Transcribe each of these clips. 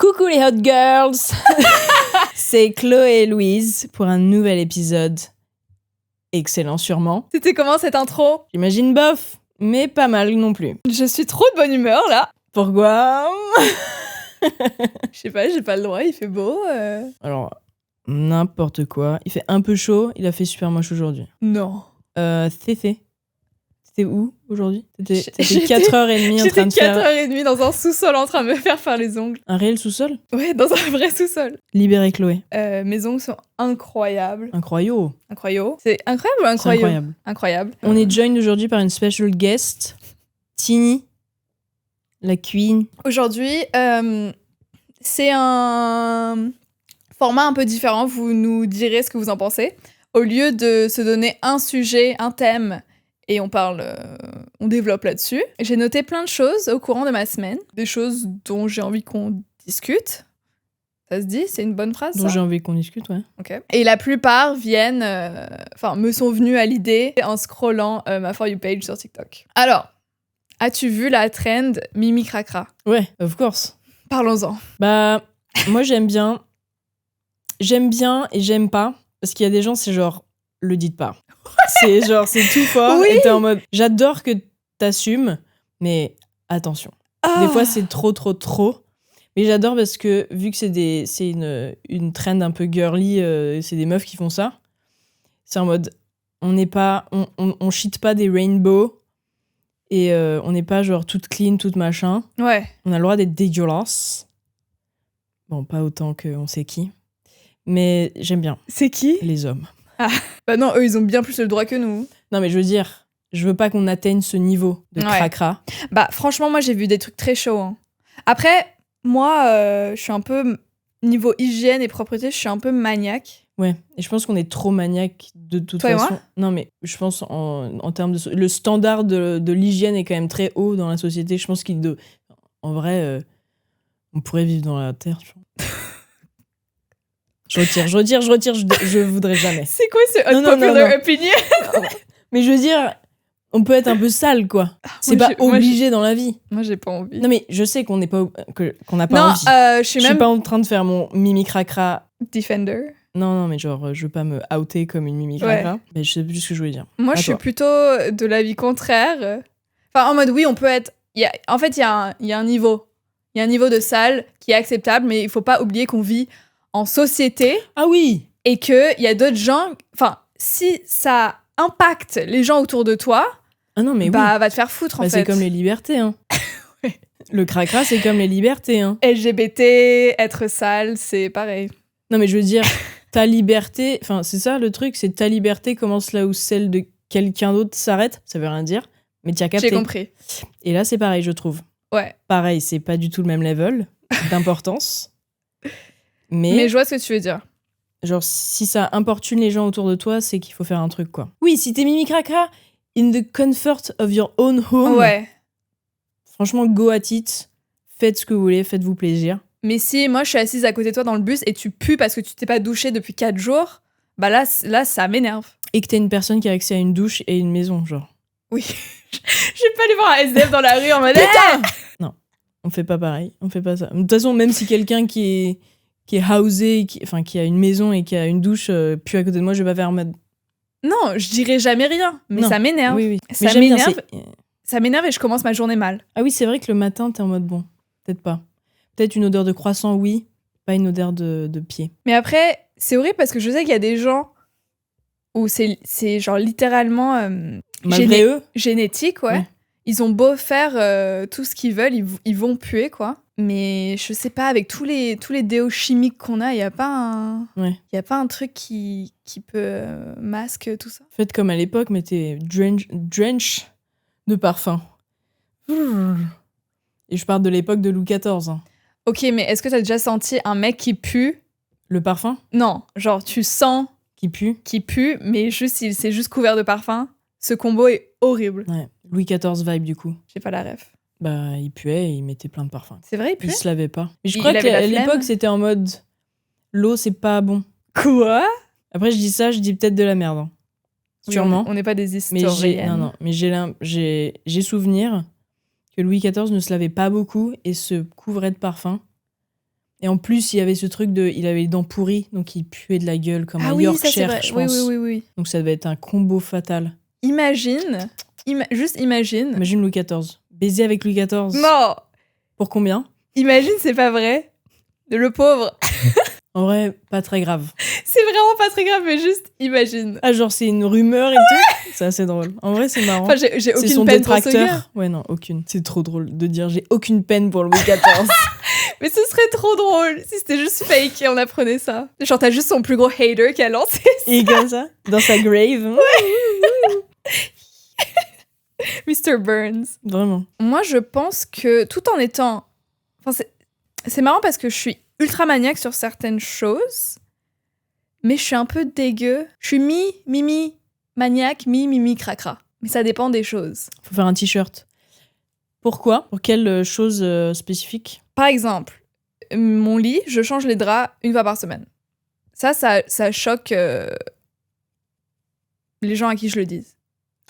Coucou les hot girls. C'est Chloé et Louise pour un nouvel épisode. Excellent sûrement. C'était comment cette intro? J'imagine bof, mais pas mal non plus. Je suis trop de bonne humeur là. Pourquoi? Je sais pas, j'ai pas le droit, il fait beau. Alors, n'importe quoi. Il fait un peu chaud, il a fait super moche aujourd'hui. Non. Tété. T'étais où aujourd'hui? T'étais J'étais- 4h30 en train de J'étais faire 4h30 dans un sous-sol en train de me faire les ongles. un réel sous-sol? Ouais, dans un vrai sous-sol. Libérez Chloé. Mes ongles sont incroyables. Incroyable. Incroyable. C'est incroyable ou C'est incroyable? incroyable. Incroyable. On est joined aujourd'hui par une special guest, Tini, la queen. Aujourd'hui, c'est un format un peu différent. Vous nous direz ce que vous en pensez. Au lieu de se donner un sujet, un thème, et on développe là-dessus, j'ai noté plein de choses au courant de ma semaine. Des choses dont j'ai envie qu'on discute. Ça se dit? C'est une bonne phrase, Dont ça? j'ai envie qu'on discute, ouais. Ok. Et la plupart me sont venues à l'idée en scrollant ma For You page sur TikTok. Alors, as-tu vu la trend Mimi Cracra? Ouais, of course. Parlons-en. Bah, moi j'aime bien. J'aime bien et j'aime pas. Parce qu'il y a des gens, c'est genre, le dites pas. C'est genre, c'est tout fort. Oui. Et t'es en mode, j'adore que t'assumes, mais attention. Des fois, c'est trop. Mais j'adore parce que, vu que c'est une trend un peu girly, c'est des meufs qui font ça, c'est en mode, on shit pas des rainbows et on n'est pas genre toute clean, toute machin. Ouais. On a le droit d'être dégueulasse. Bon, pas autant qu'on sait qui. Mais j'aime bien C'est qui? les hommes. Bah non, eux, ils ont bien plus le droit que nous. Non, mais je veux dire, je veux pas qu'on atteigne ce niveau de Ouais. cracra. Bah franchement, moi, j'ai vu des trucs très chauds. Hein. Après, moi, je suis un peu... Niveau hygiène et propreté, je suis un peu maniaque. Ouais, et je pense qu'on est trop maniaque de toute Toi et façon. moi Non, mais je pense en termes de... Le standard de l'hygiène est quand même très haut dans la société. Je pense en vrai, on pourrait vivre dans la terre, tu vois. Je retire, je voudrais jamais. C'est quoi ce Non, unpopular opinion? Mais je veux dire, on peut être un peu sale, quoi. C'est moi, pas moi, obligé dans la vie. Moi, j'ai pas envie. Non, mais je sais qu'on n'a pas Non, envie. je suis Je suis même pas en train de faire mon mimi cracra. defender. Non, mais genre, je veux pas me outer comme une mimi Ouais. cracra. Mais je sais plus ce que je voulais dire. Moi, À je suis toi. plutôt de l'avis contraire. Enfin, en mode, oui, on peut être... En fait, il y a un niveau. Il y a un niveau de sale qui est acceptable, mais il faut pas oublier qu'on vit en société Ah oui! et qu'il y a d'autres gens... Enfin, si ça impacte les gens autour de toi, Ah non, mais oui. va te faire foutre, en Bah, fait. c'est comme les libertés, hein. Ouais. Le cracra, c'est comme les libertés, hein. LGBT, être sale, c'est pareil. Non, mais je veux dire, ta liberté... Enfin, c'est ça, le truc, c'est ta liberté commence là où celle de quelqu'un d'autre s'arrête. Ça veut rien dire, mais tu as capté. J'ai compris. Et là, c'est pareil, je trouve. Ouais. Pareil, c'est pas du tout le même level d'importance. Mais je vois ce que tu veux dire. Genre, si ça importune les gens autour de toi, c'est qu'il faut faire un truc, quoi. Oui, si t'es mimi cracra in the comfort of your own home, Ouais. franchement, go at it. Faites ce que vous voulez, faites-vous plaisir. Mais si moi je suis assise à côté de toi dans le bus et tu pues parce que tu t'es pas douché depuis 4 jours, bah là ça m'énerve. Et que t'es une personne qui a accès à une douche et une maison, genre. Oui. Je vais pas aller voir un SDF dans la rue en mode Non, on fait pas pareil, on fait pas ça. De toute façon, même si quelqu'un qui est housé, qui a une maison et qui a une douche, puis à côté de moi, je vais pas faire en mode... Non, je dirais jamais rien, mais Non. ça m'énerve. Oui. Ça Mais j'aime bien, m'énerve. Ça m'énerve et je commence ma journée mal. Ah oui, c'est vrai que le matin, t'es en mode bon, peut-être pas. Peut-être une odeur de croissant, oui, pas une odeur de pied. Mais après, c'est horrible parce que je sais qu'il y a des gens où c'est genre littéralement Malgré eux. génétique, ouais. Ouais. Ils ont beau faire tout ce qu'ils veulent, ils vont puer, quoi. Mais je sais pas, avec tous les déos chimiques qu'on a, il y a pas un truc qui peut masque tout ça. Faites comme à l'époque, mettez drench de parfum. Et je parle de l'époque de Louis XIV. Hein. Ok, mais est-ce que t'as déjà senti un mec qui pue? Le parfum Non, genre tu sens qui pue. qu'il pue, mais juste il s'est juste couvert de parfum. Ce combo est horrible. Ouais, Louis XIV vibe du coup. J'ai pas la ref. Bah, il puait et il mettait plein de parfums. C'est vrai, il pue? Il se lavait pas. Mais je Il crois avait qu'à la flemme. l'époque, c'était en mode l'eau, c'est pas bon. Quoi? Après, je dis ça, je dis peut-être de la merde. Hein. Oui, Sûrement. on n'est pas des Mais historiennes. mais j'ai souvenir que Louis XIV ne se lavait pas beaucoup et se couvrait de parfum. Et en plus, il y avait ce truc il avait les dents pourries, donc il puait de la gueule comme un ça c'est Yorkshire, vrai. je pense. Oui. Donc ça devait être un combo fatal. Imagine. Juste imagine. Imagine Louis XIV. Baiser avec Louis XIV. Non. Pour combien? Imagine, c'est pas vrai. Le pauvre. En vrai, pas très grave. C'est vraiment pas très grave, mais juste imagine. Ah, genre, c'est une rumeur et tout. C'est assez drôle. En vrai, c'est marrant. Enfin, j'ai C'est aucune son peine pour ce détracteur. gars. Ouais, non, aucune. C'est trop drôle de dire j'ai aucune peine pour Louis XIV. Mais ce serait trop drôle si c'était juste fake et on apprenait ça. Genre, t'as juste son plus gros hater qui a lancé ça. Et comme ça, dans sa grave. Mr. Burns. Vraiment. Moi, je pense que tout en étant... Enfin, c'est marrant parce que je suis ultra maniaque sur certaines choses, mais je suis un peu dégueu. Je suis mimi, maniaque, mimi, cracra. Mais ça dépend des choses. Faut faire un t-shirt. Pourquoi? Pour quelle chose spécifique? Par exemple, mon lit, je change les draps une fois par semaine. Ça choque les gens à qui je le dis.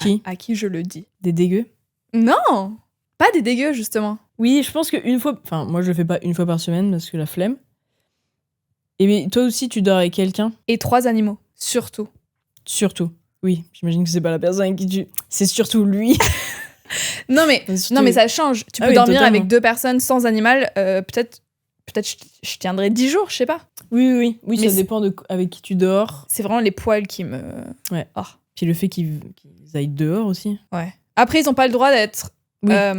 Qui? À qui je le dis. Des dégueux? Non! Pas des dégueux, justement. Oui, je pense qu'une fois... Enfin, moi, je le fais pas une fois par semaine parce que la flemme. Et mais toi aussi, tu dors avec quelqu'un? Et 3 animaux, surtout. Surtout. Oui, j'imagine que c'est pas la personne avec qui tu... C'est surtout lui. Non mais ça change. Tu peux dormir totalement. avec 2 personnes sans animal. Peut-être je tiendrai 10 jours, je sais pas. Oui, Mais ça dépend de avec qui tu dors. C'est vraiment les poils qui me... Ouais. Oh. Puis le fait qu'ils aillent dehors aussi. Ouais. Après, ils ont pas le droit d'être... Oui, à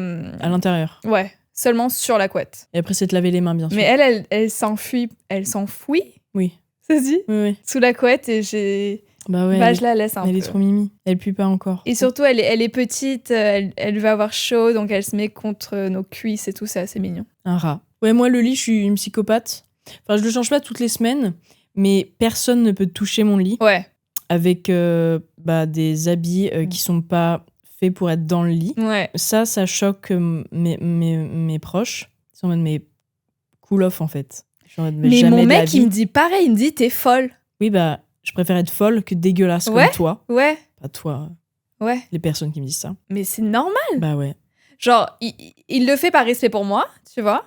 l'intérieur. Ouais, seulement sur la couette. Et après, c'est te laver les mains, bien sûr. Mais elle s'enfuit. Elle s'enfouit, Oui. ça se dit, Oui. sous la couette et j'ai... Bah ouais, je la laisse un peu. elle est trop mimi. Elle pue pas encore. Et surtout, elle est petite, elle va avoir chaud, donc elle se met contre nos cuisses et tout, c'est assez mignon. Un rat. Ouais, moi, le lit, je suis une psychopathe. Enfin, je le change pas toutes les semaines, mais personne ne peut toucher mon lit Ouais. avec des habits qui sont pas faits pour être dans le lit. Ouais. Ça choque mes proches. Ils sont en mode, mais cool off, en fait. Je suis en mode, Mais jamais mon de la mec, vie. il me dit pareil, il me dit t'es folle. Oui, je préfère être folle que dégueulasse Ouais. comme toi. Ouais. Pas toi, Ouais. les personnes qui me disent ça. Mais c'est normal. Bah ouais. Genre, il le fait par respect pour moi, tu vois.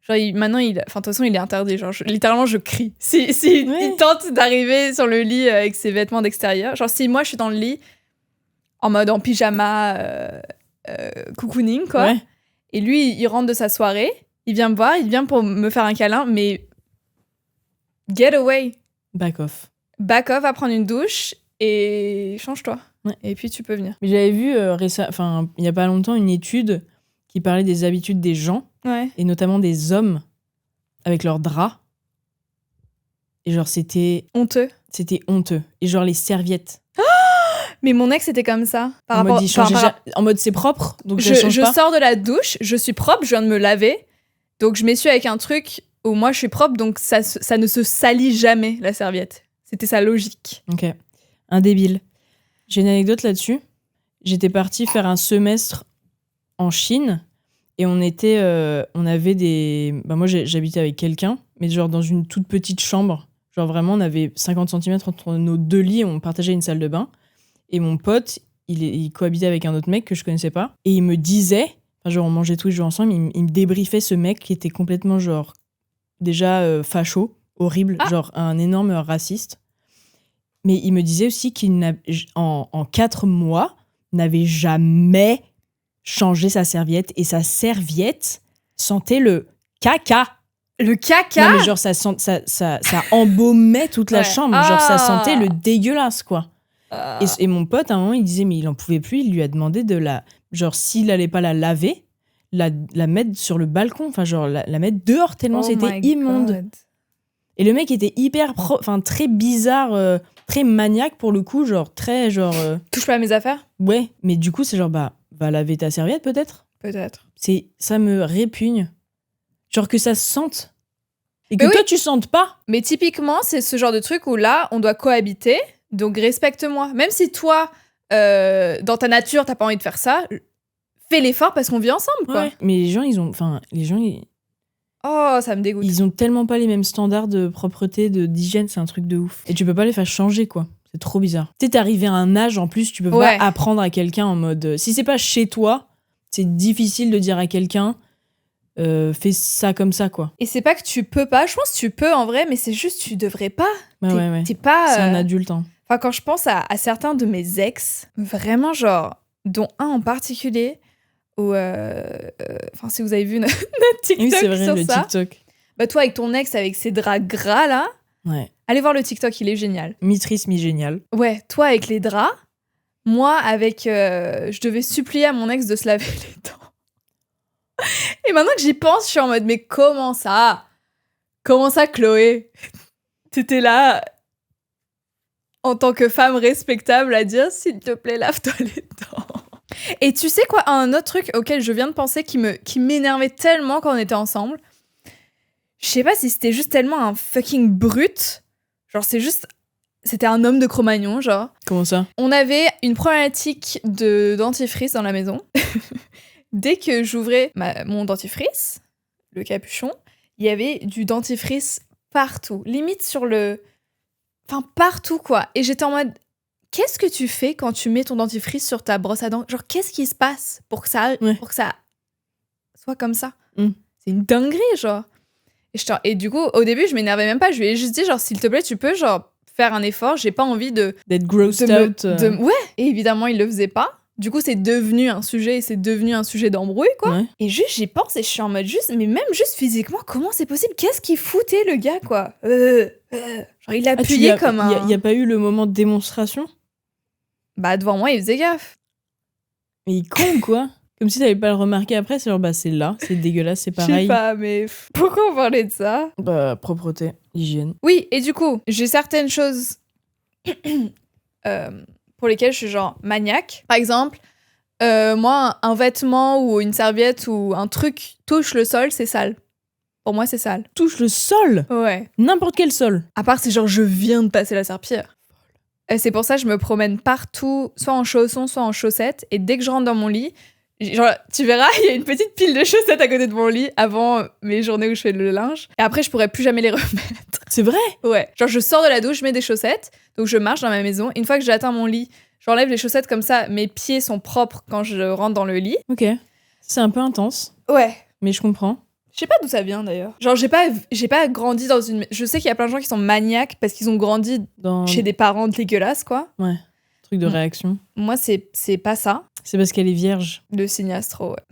Genre, maintenant, enfin, de toute façon, il est interdit. Genre, littéralement, je crie. Si Ouais. il tente d'arriver sur le lit avec ses vêtements d'extérieur. Genre, si moi, je suis dans le lit, en mode en pyjama, cocooning, quoi. Ouais. Et lui, il rentre de sa soirée, il vient me voir, il vient pour me faire un câlin, mais get away. Back off. Back off, va prendre une douche et change-toi. Ouais. Et puis, tu peux venir. Mais j'avais vu il y a pas longtemps une étude qui parlait des habitudes des gens, Ouais. et notamment des hommes, avec leurs draps. Et genre, c'était Honteux. honteux. Et genre, les serviettes. Mais mon ex était comme ça. En mode, c'est propre, donc je change pas. sors de la douche, je suis propre, je viens de me laver. Donc je m'essuie avec un truc où moi je suis propre, donc ça ne se salit jamais, la serviette. C'était sa logique. Ok. Un débile. J'ai une anecdote là-dessus. J'étais partie faire un semestre en Chine et on avait des... moi, j'habitais avec quelqu'un, mais genre dans une toute petite chambre. Genre vraiment, on avait 50 cm entre nos 2 lits, on partageait une salle de bain. Et mon pote, il cohabitait avec un autre mec que je connaissais pas. Et il me disait, genre on mangeait tous les jours ensemble, il me débriefait ce mec qui était complètement genre déjà facho, horrible, genre un énorme raciste. Mais il me disait aussi qu'il en 4 mois n'avait jamais changé sa serviette et sa serviette sentait le caca. Le caca? Non mais genre ça embaumait toute la Ouais. chambre, genre ça sentait le dégueulasse quoi. Ah. Et mon pote, à un moment, il disait, mais il en pouvait plus, il lui a demandé de genre, s'il allait pas la laver, la mettre sur le balcon, enfin, genre, la mettre dehors tellement c'était immonde. God. Et le mec était hyper très bizarre, très maniaque pour le coup, genre, très, genre... Touche pas à mes affaires? Ouais, mais du coup, c'est genre, va laver ta serviette, peut-être? Peut-être. Ça me répugne. Genre que ça se sente. Et que Mais toi, tu sentes pas. Mais typiquement, c'est ce genre de truc où là, on doit cohabiter, donc respecte-moi. Même si toi, dans ta nature, t'as pas envie de faire ça, fais l'effort parce qu'on vit ensemble, quoi. Ouais. Mais les gens, Oh, ça me dégoûte. ils ont tellement pas les mêmes standards de propreté, d'hygiène, c'est un truc de ouf. Et tu peux pas les faire changer, quoi. C'est trop bizarre. Tu sais, t'es arrivé à un âge, en plus, tu peux Ouais. pas apprendre à quelqu'un en mode... si c'est pas chez toi, c'est difficile de dire à quelqu'un fais ça comme ça, quoi. Et c'est pas que tu peux pas, je pense que tu peux en vrai, mais c'est juste tu devrais pas. Bah ouais. T'es pas... C'est un adulte, hein. Enfin, quand je pense à certains de mes ex, vraiment genre, dont un en particulier, où... Enfin, si vous avez vu notre TikTok Oui, c'est vrai, sur le ça. TikTok. Bah toi, avec ton ex, avec ses draps gras, là, Ouais. allez voir le TikTok, il est génial. Mi-triste, mi-génial. Ouais, toi avec les draps, moi avec... je devais supplier à mon ex de se laver les dents. Et maintenant que j'y pense, je suis en mode, mais comment ça? Comment ça, Chloé? T'étais là, en tant que femme respectable, à dire, s'il te plaît, lave-toi les dents. Et tu sais quoi, un autre truc auquel je viens de penser qui m'énervait tellement quand on était ensemble, je sais pas si c'était juste tellement un fucking brute, genre c'était un homme de Cro-Magnon, genre. Comment ça? On avait une problématique de dentifrice dans la maison. Dès que j'ouvrais mon dentifrice, le capuchon, il y avait du dentifrice partout. Limite sur le... Enfin, partout, quoi. Et j'étais en mode... Qu'est-ce que tu fais quand tu mets ton dentifrice sur ta brosse à dents? Genre, qu'est-ce qui se passe pour que ça soit comme ça? C'est une dinguerie, genre. Et du coup, au début, je m'énervais même pas. Je lui ai juste dit, genre, s'il te plaît, tu peux, genre, faire un effort. J'ai pas envie d'être grossed out. Ouais. Et évidemment, il le faisait pas. Du coup, c'est devenu un sujet d'embrouille, quoi. Ouais. Et juste, j'y pense et je suis en mode mais même juste physiquement, comment c'est possible? Qu'est-ce qu'il foutait, le gars, quoi? Genre, il appuyait comme un... Il y a pas eu le moment de démonstration? Bah, devant moi, il faisait gaffe. Mais il est con, quoi. Comme si t'avais pas le remarqué après, c'est genre, bah, c'est là, c'est dégueulasse, c'est pareil. Je sais pas, mais pourquoi on parlait de ça? Bah, propreté, hygiène. Oui, et du coup, j'ai certaines choses pour lesquelles je suis genre maniaque. Par exemple, moi, un vêtement ou une serviette ou un truc touche le sol, c'est sale. Pour moi, c'est sale. Touche le sol? Ouais. N'importe quel sol. À part si genre je viens de passer la serpillière. C'est pour ça que je me promène partout, soit en chaussons, soit en chaussettes. Et dès que je rentre dans mon lit, genre, tu verras, il y a une petite pile de chaussettes à côté de mon lit avant mes journées où je fais le linge. Et après, je pourrais plus jamais les remettre. C'est vrai? Ouais. Genre, je sors de la douche, je mets des chaussettes. Donc, je marche dans ma maison. Une fois que j'ai atteint mon lit, j'enlève les chaussettes comme ça. Mes pieds sont propres quand je rentre dans le lit. Ok. C'est un peu intense. Ouais. Mais je comprends. Je sais pas d'où ça vient d'ailleurs. Genre, j'ai pas grandi dans une. Je sais qu'il y a plein de gens qui sont maniaques parce qu'ils ont grandi chez des parents dégueulasses, quoi. Ouais. Truc de réaction. Moi, c'est pas ça. C'est parce qu'elle est vierge. Le signe astro, ouais.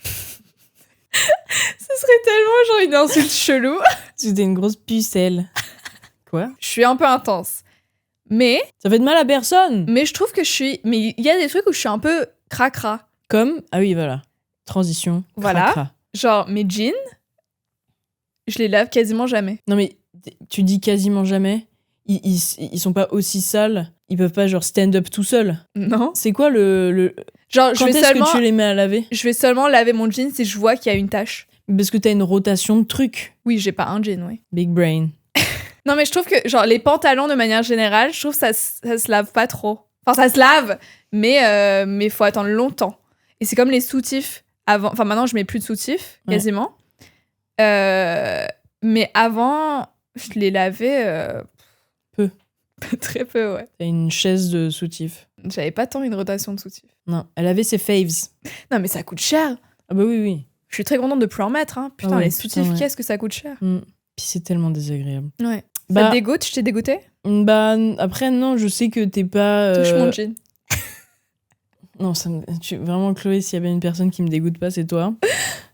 Ce serait tellement genre une insulte chelou. C'était une grosse pucelle. Quoi? Je suis un peu intense. Mais. Ça fait de mal à personne. Mais je trouve que je suis. Mais il y a des trucs où je suis un peu cracra. Comme. Ah oui, voilà. Transition. Voilà. Cracra. Genre, mes jeans, je les lave quasiment jamais. Non, mais tu dis quasiment jamais. Ils sont pas aussi sales. Ils peuvent pas, genre, stand up tout seuls. Non. C'est quoi le... Genre, Quand est-ce que tu les mets à laver? Je vais seulement laver mon jean si je vois qu'il y a une tache. Parce que t'as une rotation de trucs. Oui, j'ai pas un jean, oui. Big brain. Non, mais je trouve que, genre, les pantalons, de manière générale, je trouve que ça se lave pas trop. Enfin, ça se lave, mais faut attendre longtemps. Et c'est comme les soutifs. Enfin, maintenant, je mets plus de soutifs, quasiment. Ouais. Mais avant, je les lavais... Peu. Très peu, ouais. T'as une chaise de soutif. J'avais pas tant une rotation de soutif. Non, elle avait ses faves. Non, mais ça coûte cher. Ah bah oui, oui. Je suis très contente de plus en mettre. Hein. Putain, les soutifs, ouais. Qu'est-ce que ça coûte cher. Puis c'est tellement désagréable. Ouais. Ça te dégoûte? Je t'ai dégoûté? Bah, après, non, je sais que t'es pas... Touche mon jean. Non, vraiment, Chloé, s'il y a bien une personne qui me dégoûte pas, c'est toi.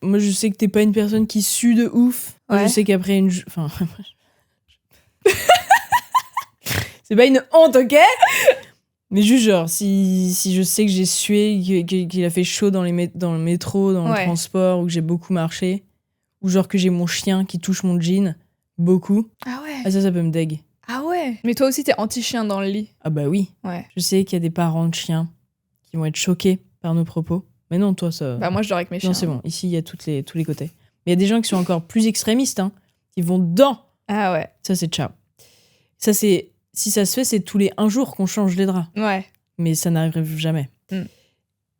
Moi, je sais que t'es pas une personne qui sue de ouf. Ouais. Je sais qu'après une... Enfin... c'est pas une honte, ok? Mais juste genre, si je sais que j'ai sué, qu'il a fait chaud dans le métro, dans le transport, ou que j'ai beaucoup marché, ou genre que j'ai mon chien qui touche mon jean, beaucoup. Ah ouais? Ah ça peut me dégue. Ah ouais? Mais toi aussi, t'es anti-chien dans le lit. Ah bah oui. Ouais. Je sais qu'il y a des parents de chiens qui vont être choqués par nos propos. Mais non, toi, ça... Bah moi, je dors avec mes chiens. Non, c'est bon. Ici, il y a tous les côtés. Mais il y a des gens qui sont encore plus extrémistes, hein, qui vont dedans. Ah ouais. Ça, c'est ciao. Ça, c'est... Si ça se fait, c'est tous les 1 jour qu'on change les draps. Ouais. Mais ça n'arrive jamais.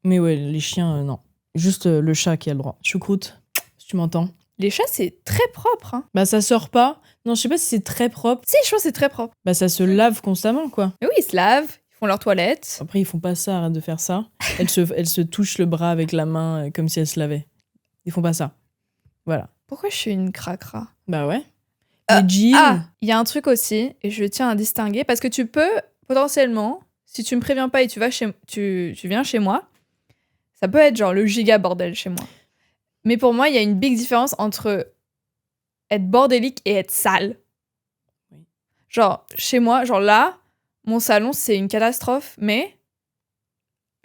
Mais ouais, les chiens, non. Juste le chat qui a le droit. Choucroute, si tu m'entends. Les chats, c'est très propre. Hein. Bah, ça sort pas. Non, je sais pas si c'est très propre. Si, je pense que c'est très propre. Bah, ça se lave constamment, quoi. Mais oui, ils se lavent, ils font leur toilette. Après, ils font pas ça, arrête de faire ça. Elles se touchent le bras avec la main comme si elles se lavaient. Ils font pas ça. Voilà. Pourquoi je suis une cracra? Bah ouais. Les jeans. Ah, il y a un truc aussi, et je tiens à distinguer, parce que tu peux, potentiellement, si tu me préviens pas et tu viens chez moi, ça peut être genre le giga bordel chez moi. Mais pour moi, il y a une big différence entre être bordélique et être sale. Oui. Genre, chez moi, genre là, mon salon, c'est une catastrophe, mais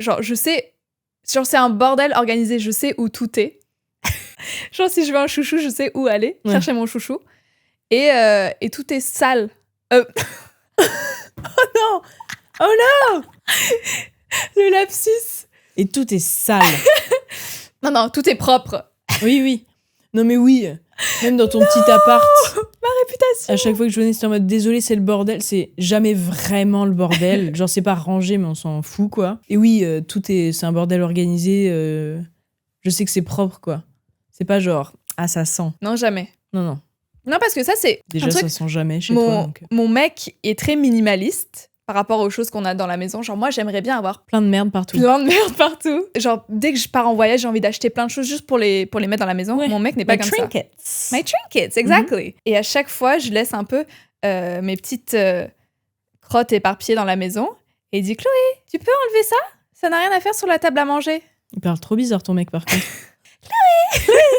genre, je sais, genre, c'est un bordel organisé, je sais où tout est. Genre, si je veux un chouchou, je sais où aller chercher mon chouchou. Et tout est sale. Oh non Le lapsus. Et tout est sale. Non, tout est propre. Oui. Non mais oui. Même dans ton petit appart. Ma réputation. À chaque fois que je venais, c'était en mode désolé, c'est le bordel. C'est jamais vraiment le bordel. Genre, c'est pas rangé, mais on s'en fout, quoi. Et oui, c'est un bordel organisé. Je sais que c'est propre, quoi. C'est pas genre, ah, ça sent. Non, jamais. Non. Non, parce que ça, c'est Déjà, un truc, ça sent jamais chez toi. Donc... Mon mec est très minimaliste par rapport aux choses qu'on a dans la maison. Genre, moi, j'aimerais bien avoir plein de merde partout. Plein de merde partout. Genre, dès que je pars en voyage, j'ai envie d'acheter plein de choses juste pour les mettre dans la maison. Ouais. Mon mec n'est pas comme trinkets. Ça. My trinkets, exactly. Et à chaque fois, je laisse un peu mes petites crottes éparpillées dans la maison. Et il dit, Chloé, tu peux enlever ça? Ça n'a rien à faire sur la table à manger. Il parle trop bizarre, ton mec, par contre. Chloé!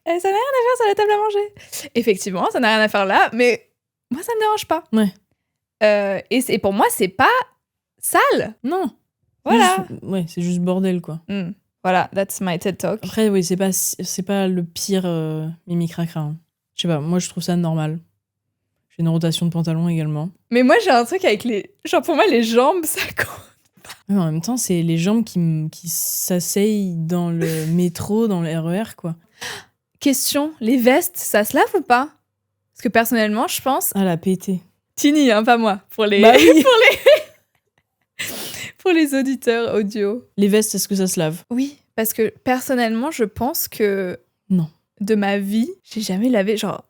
Ça n'a rien à faire sur la table à manger. Effectivement, ça n'a rien à faire là, mais moi, ça me dérange pas. Ouais. Et pour moi, c'est pas sale. Non. Voilà. C'est juste bordel, quoi. Voilà, that's my TED Talk. Après, oui, c'est pas le pire Mimi Cracra. Hein. Je sais pas, moi, je trouve ça normal. J'ai une rotation de pantalon également. Mais moi, j'ai un truc avec les... Genre, pour moi, les jambes, ça compte. Mais en même temps, c'est les jambes qui s'asseyent dans le métro, dans le RER, quoi. Question, les vestes, ça se lave ou pas? Parce que personnellement, je pense... Ah, la pété. Tini, hein, pas moi. Pour les... Bah oui. pour les auditeurs audio. Les vestes, est-ce que ça se lave? Oui, parce que personnellement, je pense que... Non. De ma vie, j'ai jamais lavé, genre,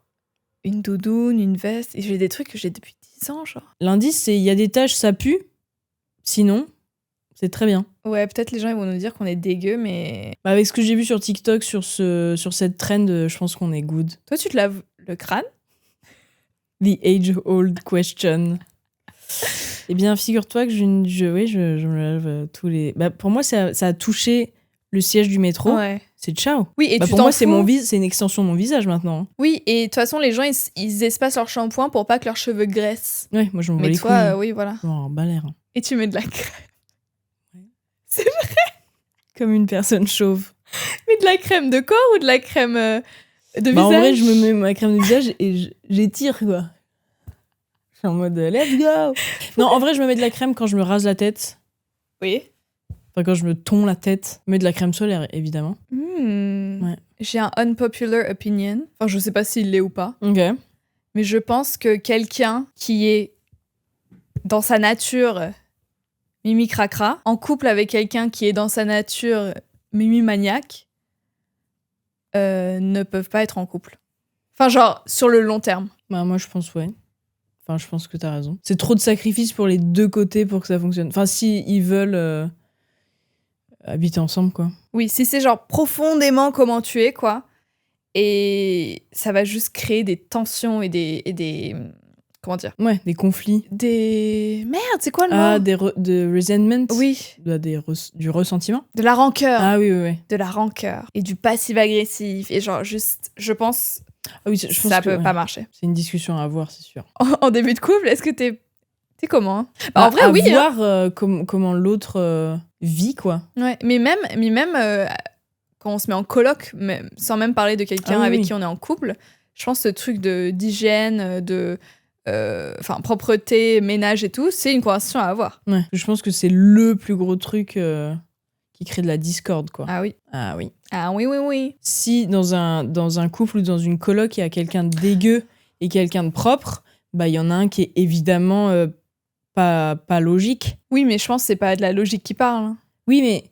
une doudoune, une veste. Et j'ai des trucs que j'ai depuis 10 ans, genre. L'indice, c'est il y a des taches, ça pue. Sinon, c'est très bien. Ouais, peut-être les gens ils vont nous dire qu'on est dégueu, mais... Bah, avec ce que j'ai vu sur TikTok, sur cette trend, je pense qu'on est good. Toi, tu te laves le crâne? The age-old question. Eh bien, figure-toi que je me lave tous les... Bah, pour moi, ça a touché le siège du métro. Ouais. C'est ciao. Oui, et pour moi, c'est une extension de mon visage maintenant. Oui, et de toute façon, les gens, ils espacent leur shampoing pour pas que leurs cheveux graissent. Ouais, moi, je m'en bats les couilles. Mais toi, oui, voilà. Oh, balère. Et tu mets de la crème. Ouais. C'est vrai. Comme une personne chauve. Mais de la crème de corps ou de la crème de visage? En vrai, je me mets ma crème de visage et j'étire, quoi. Je suis en mode let's go. Non, en vrai, je me mets de la crème quand je me rase la tête. Oui. Enfin, quand je me tonds la tête. Je mets de la crème solaire, évidemment. Ouais. J'ai un unpopular opinion. Enfin, je sais pas s'il l'est ou pas. Ok. Mais je pense que quelqu'un qui est dans sa nature Mimi Cracra, en couple avec quelqu'un qui est dans sa nature Mimi Maniaque, ne peuvent pas être en couple. Enfin, genre, sur le long terme. Bah, moi, je pense, ouais. Enfin, je pense que t'as raison. C'est trop de sacrifices pour les deux côtés pour que ça fonctionne. Enfin, si ils veulent habiter ensemble, quoi. Oui, si c'est genre profondément comment tu es, quoi. Et ça va juste créer des tensions et des comment dire? Ouais, des conflits. Merde, c'est quoi le mot? Ah, de resentment? Oui. Du ressentiment? De la rancœur. Ah oui. De la rancœur. Et du passif-agressif. Et genre, juste, je pense... Ah oui, je pense ça que, peut pas marcher. C'est une discussion à avoir, c'est sûr. En début de couple, est-ce que t'es comment hein? En vrai, oui. Voir comment l'autre vit, quoi. Ouais, mais même quand on se met en coloc, sans même parler de quelqu'un avec qui on est en couple, je pense que ce truc d'hygiène, de propreté, ménage et tout, c'est une conversation à avoir. Ouais, je pense que c'est le plus gros truc qui crée de la discorde, quoi. Ah oui. Ah oui. Ah oui. Si dans un couple ou dans une coloc, il y a quelqu'un de dégueu et quelqu'un de propre, bah il y en a un qui est évidemment pas logique. Oui, mais je pense que c'est pas de la logique qui parle. Hein. Oui, mais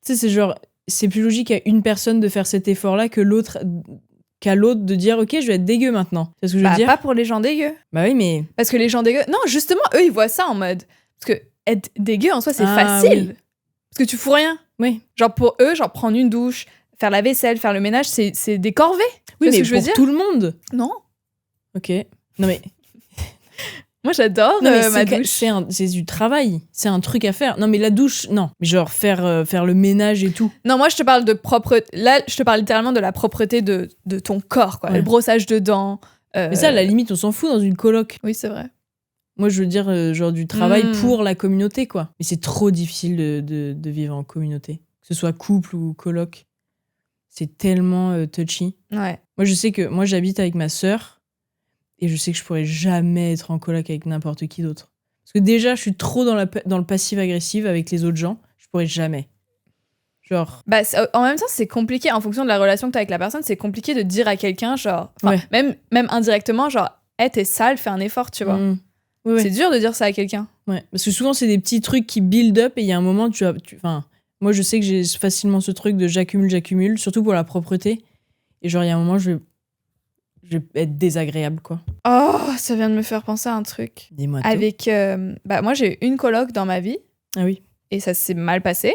tu sais, c'est genre, c'est plus logique à une personne de faire cet effort-là qu'à l'autre de dire ok, je vais être dégueu maintenant. C'est ce que je veux dire. Pas pour les gens dégueux. Bah oui, mais parce que les gens dégueux, non, justement, eux ils voient ça en mode parce que être dégueu en soi c'est facile. Oui. Parce que tu fous rien. Oui. Genre pour eux, genre prendre une douche, faire la vaisselle, faire le ménage, c'est des corvées. Oui, C'est mais ce que je veux pour dire. tout le monde. Non. Ok. Non, mais, Moi, j'adore non, mais ma douche. c'est du travail. C'est un truc à faire. Non, mais la douche, non. Mais genre, faire le ménage et tout. Non, moi, je te parle de propreté. Là, je te parle littéralement de la propreté de ton corps, quoi. Ouais. Le brossage de dents. Mais ça, à la limite, on s'en fout dans une coloc. Oui, c'est vrai. Moi, je veux dire, genre du travail pour la communauté, quoi. Mais c'est trop difficile de vivre en communauté. Que ce soit couple ou coloc. C'est tellement touchy. Ouais. Moi, je sais que moi, j'habite avec ma sœur. Et je sais que je pourrais jamais être en coloc avec n'importe qui d'autre. Parce que déjà, je suis trop dans le passif-agressif avec les autres gens. Je pourrais jamais. Genre... Bah, en même temps, c'est compliqué. En fonction de la relation que tu as avec la personne, c'est compliqué de dire à quelqu'un, genre... Ouais. Même indirectement, genre, hey, t'es sale, fais un effort, tu vois. Ouais. C'est dur de dire ça à quelqu'un. Ouais. Parce que souvent, c'est des petits trucs qui build up et il y a un moment, moi, je sais que j'ai facilement ce truc de j'accumule, surtout pour la propreté. Et genre, il y a un moment, je vais être désagréable, quoi. Oh, ça vient de me faire penser à un truc. Dis-moi tout. Avec... moi, j'ai eu une coloc dans ma vie. Ah oui. Et ça s'est mal passé.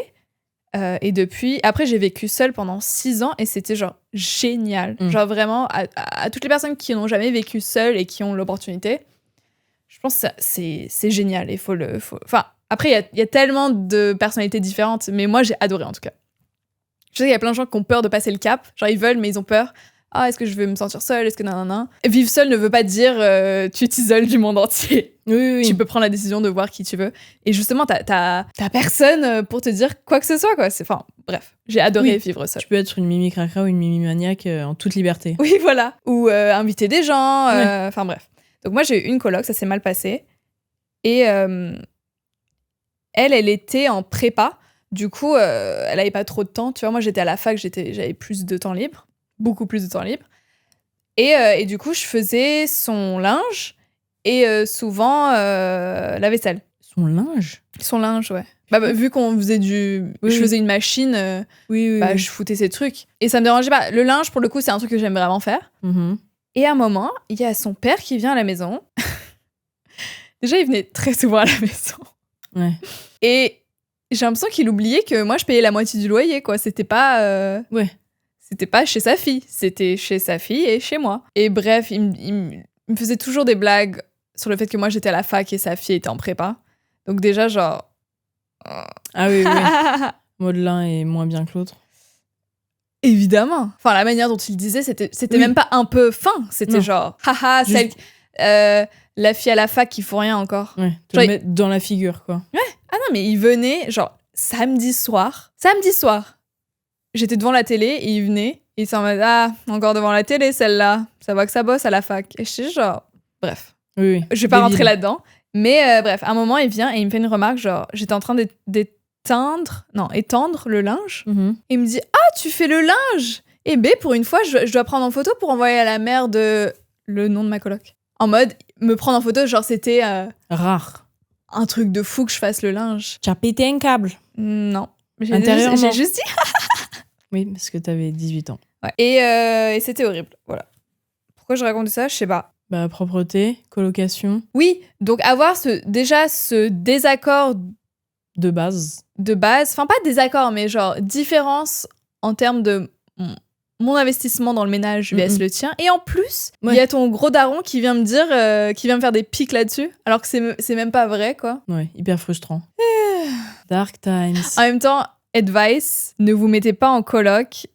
Et depuis... Après, j'ai vécu seule pendant 6 ans et c'était genre génial. Genre vraiment, à toutes les personnes qui n'ont jamais vécu seules et qui ont l'opportunité, je pense que c'est génial. Enfin, après, il y a tellement de personnalités différentes, mais moi, j'ai adoré en tout cas. Je sais qu'il y a plein de gens qui ont peur de passer le cap. Genre, ils veulent, mais ils ont peur. Ah, est-ce que je veux me sentir seule? Est-ce que nanana? Vivre seule ne veut pas dire tu t'isoles du monde entier. Oui. Tu peux prendre la décision de voir qui tu veux. Et justement, t'as personne pour te dire quoi que ce soit, quoi. Enfin, bref, j'ai adoré vivre seule. Tu peux être une mimi cracra ou une mimi maniaque en toute liberté. Oui, voilà. Ou inviter des gens. Enfin, bref. Donc, moi, j'ai eu une coloc, ça s'est mal passé. Et elle était en prépa. Du coup, elle avait pas trop de temps. Tu vois, moi, j'étais à la fac, j'avais plus de temps libre. Beaucoup plus de temps libre. Et du coup, je faisais son linge et souvent la vaisselle. Son linge? Son linge, ouais. Bah, vu qu'on faisait je faisais une machine, je foutais ces trucs. Et ça me dérangeait pas. Le linge, pour le coup, c'est un truc que j'aime vraiment faire. Et à un moment, il y a son père qui vient à la maison. Déjà, il venait très souvent à la maison. Ouais. Et j'ai l'impression qu'il oubliait que moi, je payais la moitié du loyer, quoi. C'était pas... C'était pas chez sa fille, c'était chez sa fille et chez moi. Et bref, il me faisait toujours des blagues sur le fait que moi j'étais à la fac et sa fille était en prépa. Donc déjà, genre... Ah oui. Moi, l'un est moins bien que l'autre. Évidemment. Enfin, la manière dont il disait, c'était même pas un peu fin. C'était genre, haha, la fille à la fac qui fout rien encore. Ouais, te le mettre dans la figure, quoi. Ouais. Ah non, mais il venait, genre, samedi soir. J'étais devant la télé et il venait. Et il s'en mode, ah, encore devant la télé, celle-là. Ça voit que ça bosse à la fac. Et je suis genre, bref. Oui. Je vais pas rentrer là-dedans. Mais bref, à un moment, il vient et il me fait une remarque, genre, j'étais en train étendre le linge. Et il me dit, ah, tu fais le linge? Et B, pour une fois, je dois prendre en photo pour envoyer à la mère le nom de ma coloc. En mode, me prendre en photo, genre, c'était... rare. Un truc de fou que je fasse le linge. Tu as pété un câble? Non. Intérieurement. J'ai juste dit... Oui, parce que t'avais 18 ans. Ouais. Et c'était horrible, voilà. Pourquoi je raconte ça? Je sais pas. Bah, propreté, colocation. Oui, donc avoir ce désaccord... De base. Enfin, pas désaccord, mais genre différence en termes de mon investissement dans le ménage vs le tien. Et en plus, il y a ton gros daron qui vient me dire, qui vient me faire des pics là-dessus, alors que c'est même pas vrai, quoi. Ouais, hyper frustrant. Dark times. En même temps... Advice, ne vous mettez pas en coloc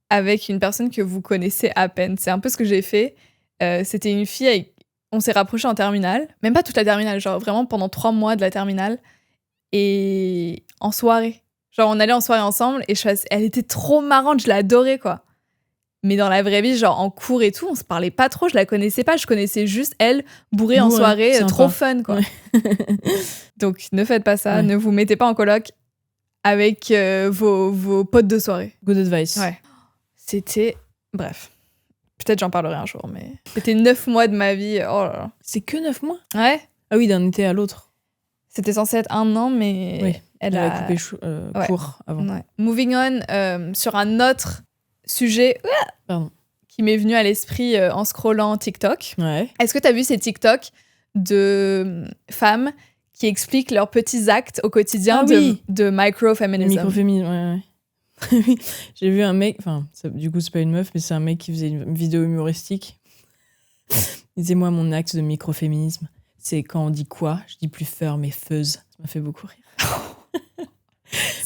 avec une personne que vous connaissez à peine. C'est un peu ce que j'ai fait. C'était une fille, on s'est rapprochés en terminale. Même pas toute la terminale, genre vraiment pendant 3 mois de la terminale. Et en soirée. Genre on allait en soirée ensemble et elle était trop marrante, je l'adorais, quoi. Mais dans la vraie vie, genre en cours et tout, on se parlait pas trop, je la connaissais pas. Je connaissais juste elle, bourrée en soirée, trop fun, quoi. Ouais. Donc ne faites pas ça, ne vous mettez pas en coloc avec vos potes de soirée. Good advice. Ouais. C'était... Bref. Peut-être j'en parlerai un jour, mais... C'était 9 mois de ma vie. Oh là là. C'est que 9 mois? Ouais. Ah oui, d'un été à l'autre. C'était censé être 1 an, mais... Elle a coupé court avant. Ouais. Moving on, sur un autre sujet qui m'est venu à l'esprit en scrollant TikTok. Ouais. Est-ce que t'as vu ces TikTok de femmes qui expliquent leurs petits actes au quotidien de microféminisme. Microféminisme, ouais. Oui, j'ai vu un mec, enfin, du coup, c'est pas une meuf, mais c'est un mec qui faisait une vidéo humoristique. Il disait, moi, mon axe de microféminisme, c'est quand on dit quoi, je dis plus feur, mais feuse. Ça m'a fait beaucoup rire.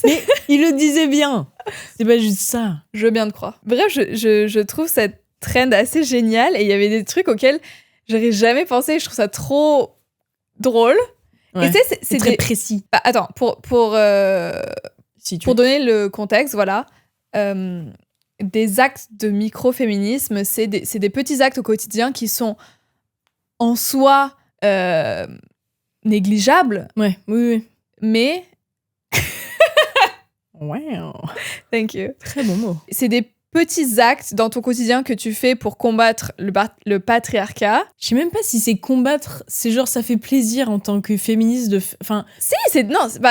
Mais il le disait bien. C'est pas juste ça. Je veux bien te croire. Bref, je trouve cette trend assez géniale et il y avait des trucs auxquels j'aurais jamais pensé. Je trouve ça trop drôle. Ouais. Et tu sais, c'est très précis. Bah, attends, pour donner le contexte, voilà. Des actes de microféminisme, c'est des petits actes au quotidien qui sont en soi négligeables. Ouais, oui. Mais... Wow. Thank you. Très bon mot. C'est des petits actes dans ton quotidien que tu fais pour combattre le patriarcat. Je sais même pas si c'est combattre, c'est genre ça fait plaisir en tant que féministe de... Enfin... Si,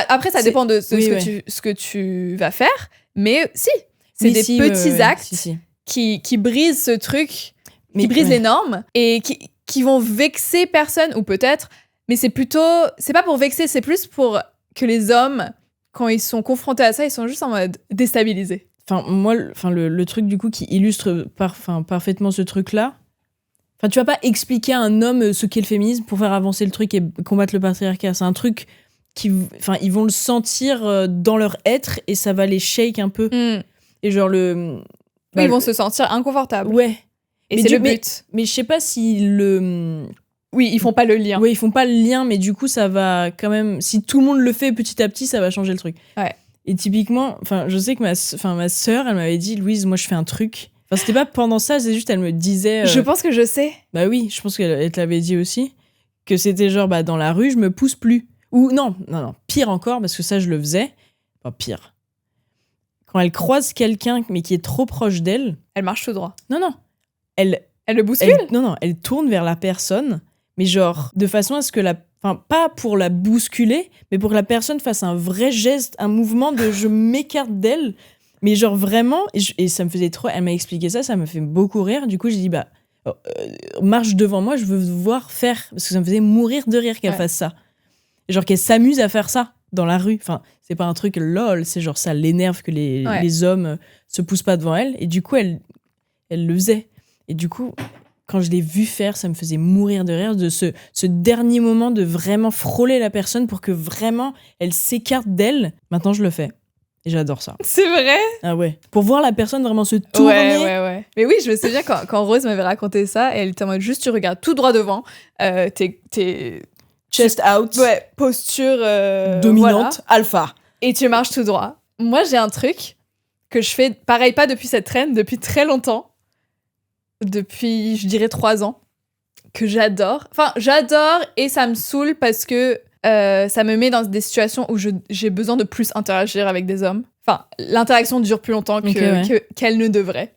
après ça dépend de ce que tu vas faire, mais si, c'est des petits actes qui brisent ce truc, qui brisent les normes et qui vont vexer personne, ou peut-être, mais c'est pas pour vexer, c'est plus pour que les hommes, quand ils sont confrontés à ça, ils sont juste en mode déstabilisés. Enfin, moi, le truc du coup qui illustre parfaitement ce truc-là, enfin, tu vas pas expliquer à un homme ce qu'est le féminisme pour faire avancer le truc et combattre le patriarcat. C'est un truc ils vont le sentir dans leur être et ça va les shake un peu. Et genre ils vont se sentir inconfortables. Ouais. Et c'est le but. Mais je sais pas si Oui, ils font pas le lien. Oui, ils font pas le lien, mais du coup, ça va quand même... Si tout le monde le fait petit à petit, ça va changer le truc. Ouais. Et typiquement, je sais que ma sœur, elle m'avait dit, Louise, moi, je fais un truc. Enfin, c'était pas pendant ça, c'est juste, elle me disait... Je pense que je sais. Bah oui, je pense qu'elle te l'avait dit aussi. Que c'était genre, dans la rue, je me pousse plus. Ou non, pire encore, parce que ça, je le faisais. Enfin, pire. Quand elle croise quelqu'un, mais qui est trop proche d'elle... Elle marche tout droit. Non. Elle le bouscule ? Elle tourne vers la personne, mais genre, de façon à ce que pas pour la bousculer, mais pour que la personne fasse un vrai geste, un mouvement de je m'écarte d'elle. Mais genre vraiment, et ça me faisait trop... Elle m'a expliqué ça me fait beaucoup rire. Du coup, j'ai dit, marche devant moi, je veux voir faire. Parce que ça me faisait mourir de rire qu'elle fasse ça. Genre qu'elle s'amuse à faire ça dans la rue. Enfin, c'est pas un truc lol, c'est genre ça l'énerve que les hommes se poussent pas devant elle. Et du coup, elle le faisait. Et du coup... Quand je l'ai vu faire, ça me faisait mourir de rire de ce dernier moment de vraiment frôler la personne pour que vraiment elle s'écarte d'elle. Maintenant, je le fais. Et j'adore ça. C'est vrai ? Ah ouais. Pour voir la personne vraiment se tourner. Ouais. Mais oui, je me souviens quand Rose m'avait raconté ça, elle était en mode juste tu regardes tout droit devant, t'es chest out. Ouais, posture dominante, alpha. Et tu marches tout droit. Moi, j'ai un truc que je fais, pareil, pas depuis cette traîne, depuis très longtemps. Depuis, je dirais 3 ans, que j'adore. Enfin, j'adore et ça me saoule parce que ça me met dans des situations où j'ai besoin de plus interagir avec des hommes. Enfin, l'interaction dure plus longtemps qu'elle ne devrait.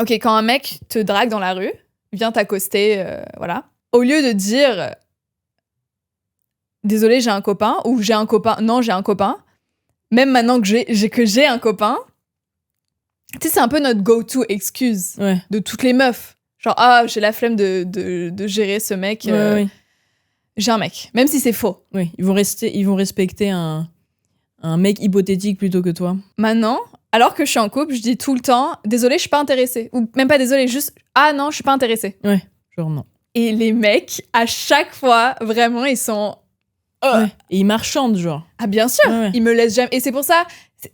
Ok, quand un mec te drague dans la rue, vient t'accoster, voilà. Au lieu de dire « Désolé, j'ai un copain » ou « J'ai un copain », non, j'ai un copain. Même maintenant que j'ai un copain, tu sais, c'est un peu notre go-to excuse de toutes les meufs. Genre, j'ai la flemme de gérer ce mec. J'ai un mec, même si c'est faux. Oui, ils vont respecter un mec hypothétique plutôt que toi. Maintenant, alors que je suis en couple, je dis tout le temps « Désolé, je suis pas intéressée ». Ou même pas désolé, juste « Ah non, je suis pas intéressée ». Ouais, genre non. Et les mecs, à chaque fois, vraiment, ils sont... Et ils marchandent, genre. Ah bien sûr, ils me laissent jamais... Et c'est pour ça,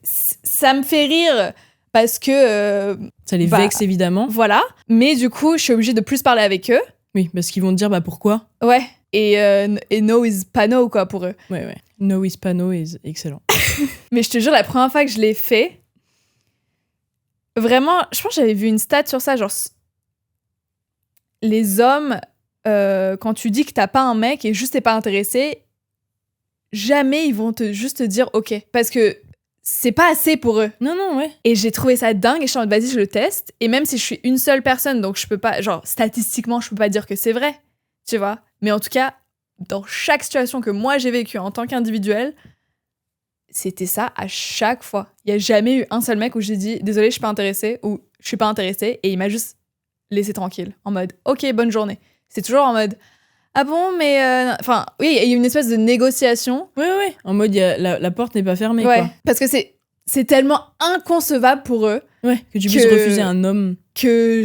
ça me fait rire... Parce que... ça les vexe, évidemment. Voilà. Mais du coup, je suis obligée de plus parler avec eux. Oui, parce qu'ils vont te dire, pourquoi ? Ouais. Et no is pas no, quoi, pour eux. Ouais. No is pas no is excellent. Mais je te jure, la première fois que je l'ai fait, vraiment, je pense que j'avais vu une stat sur ça, genre... Les hommes, quand tu dis que t'as pas un mec et juste t'es pas intéressé, jamais ils vont juste te dire « Ok ». Parce que... c'est pas assez pour eux. Non, ouais. Et j'ai trouvé ça dingue et je suis en mode, vas-y, je le teste. Et même si je suis une seule personne, donc je peux pas, genre, statistiquement, je peux pas dire que c'est vrai, tu vois. Mais en tout cas, dans chaque situation que moi j'ai vécue en tant qu'individuel, c'était ça à chaque fois. Il y a jamais eu un seul mec où j'ai dit, désolé, je suis pas intéressée, ou je suis pas intéressée, et il m'a juste laissé tranquille. En mode, ok, bonne journée. C'est toujours en mode, ah bon, mais... Enfin, oui, il y a une espèce de négociation. Ouais. En mode, la porte n'est pas fermée, ouais, quoi. Parce que c'est c'est tellement inconcevable pour eux Ouais, que tu puisses refuser un homme. que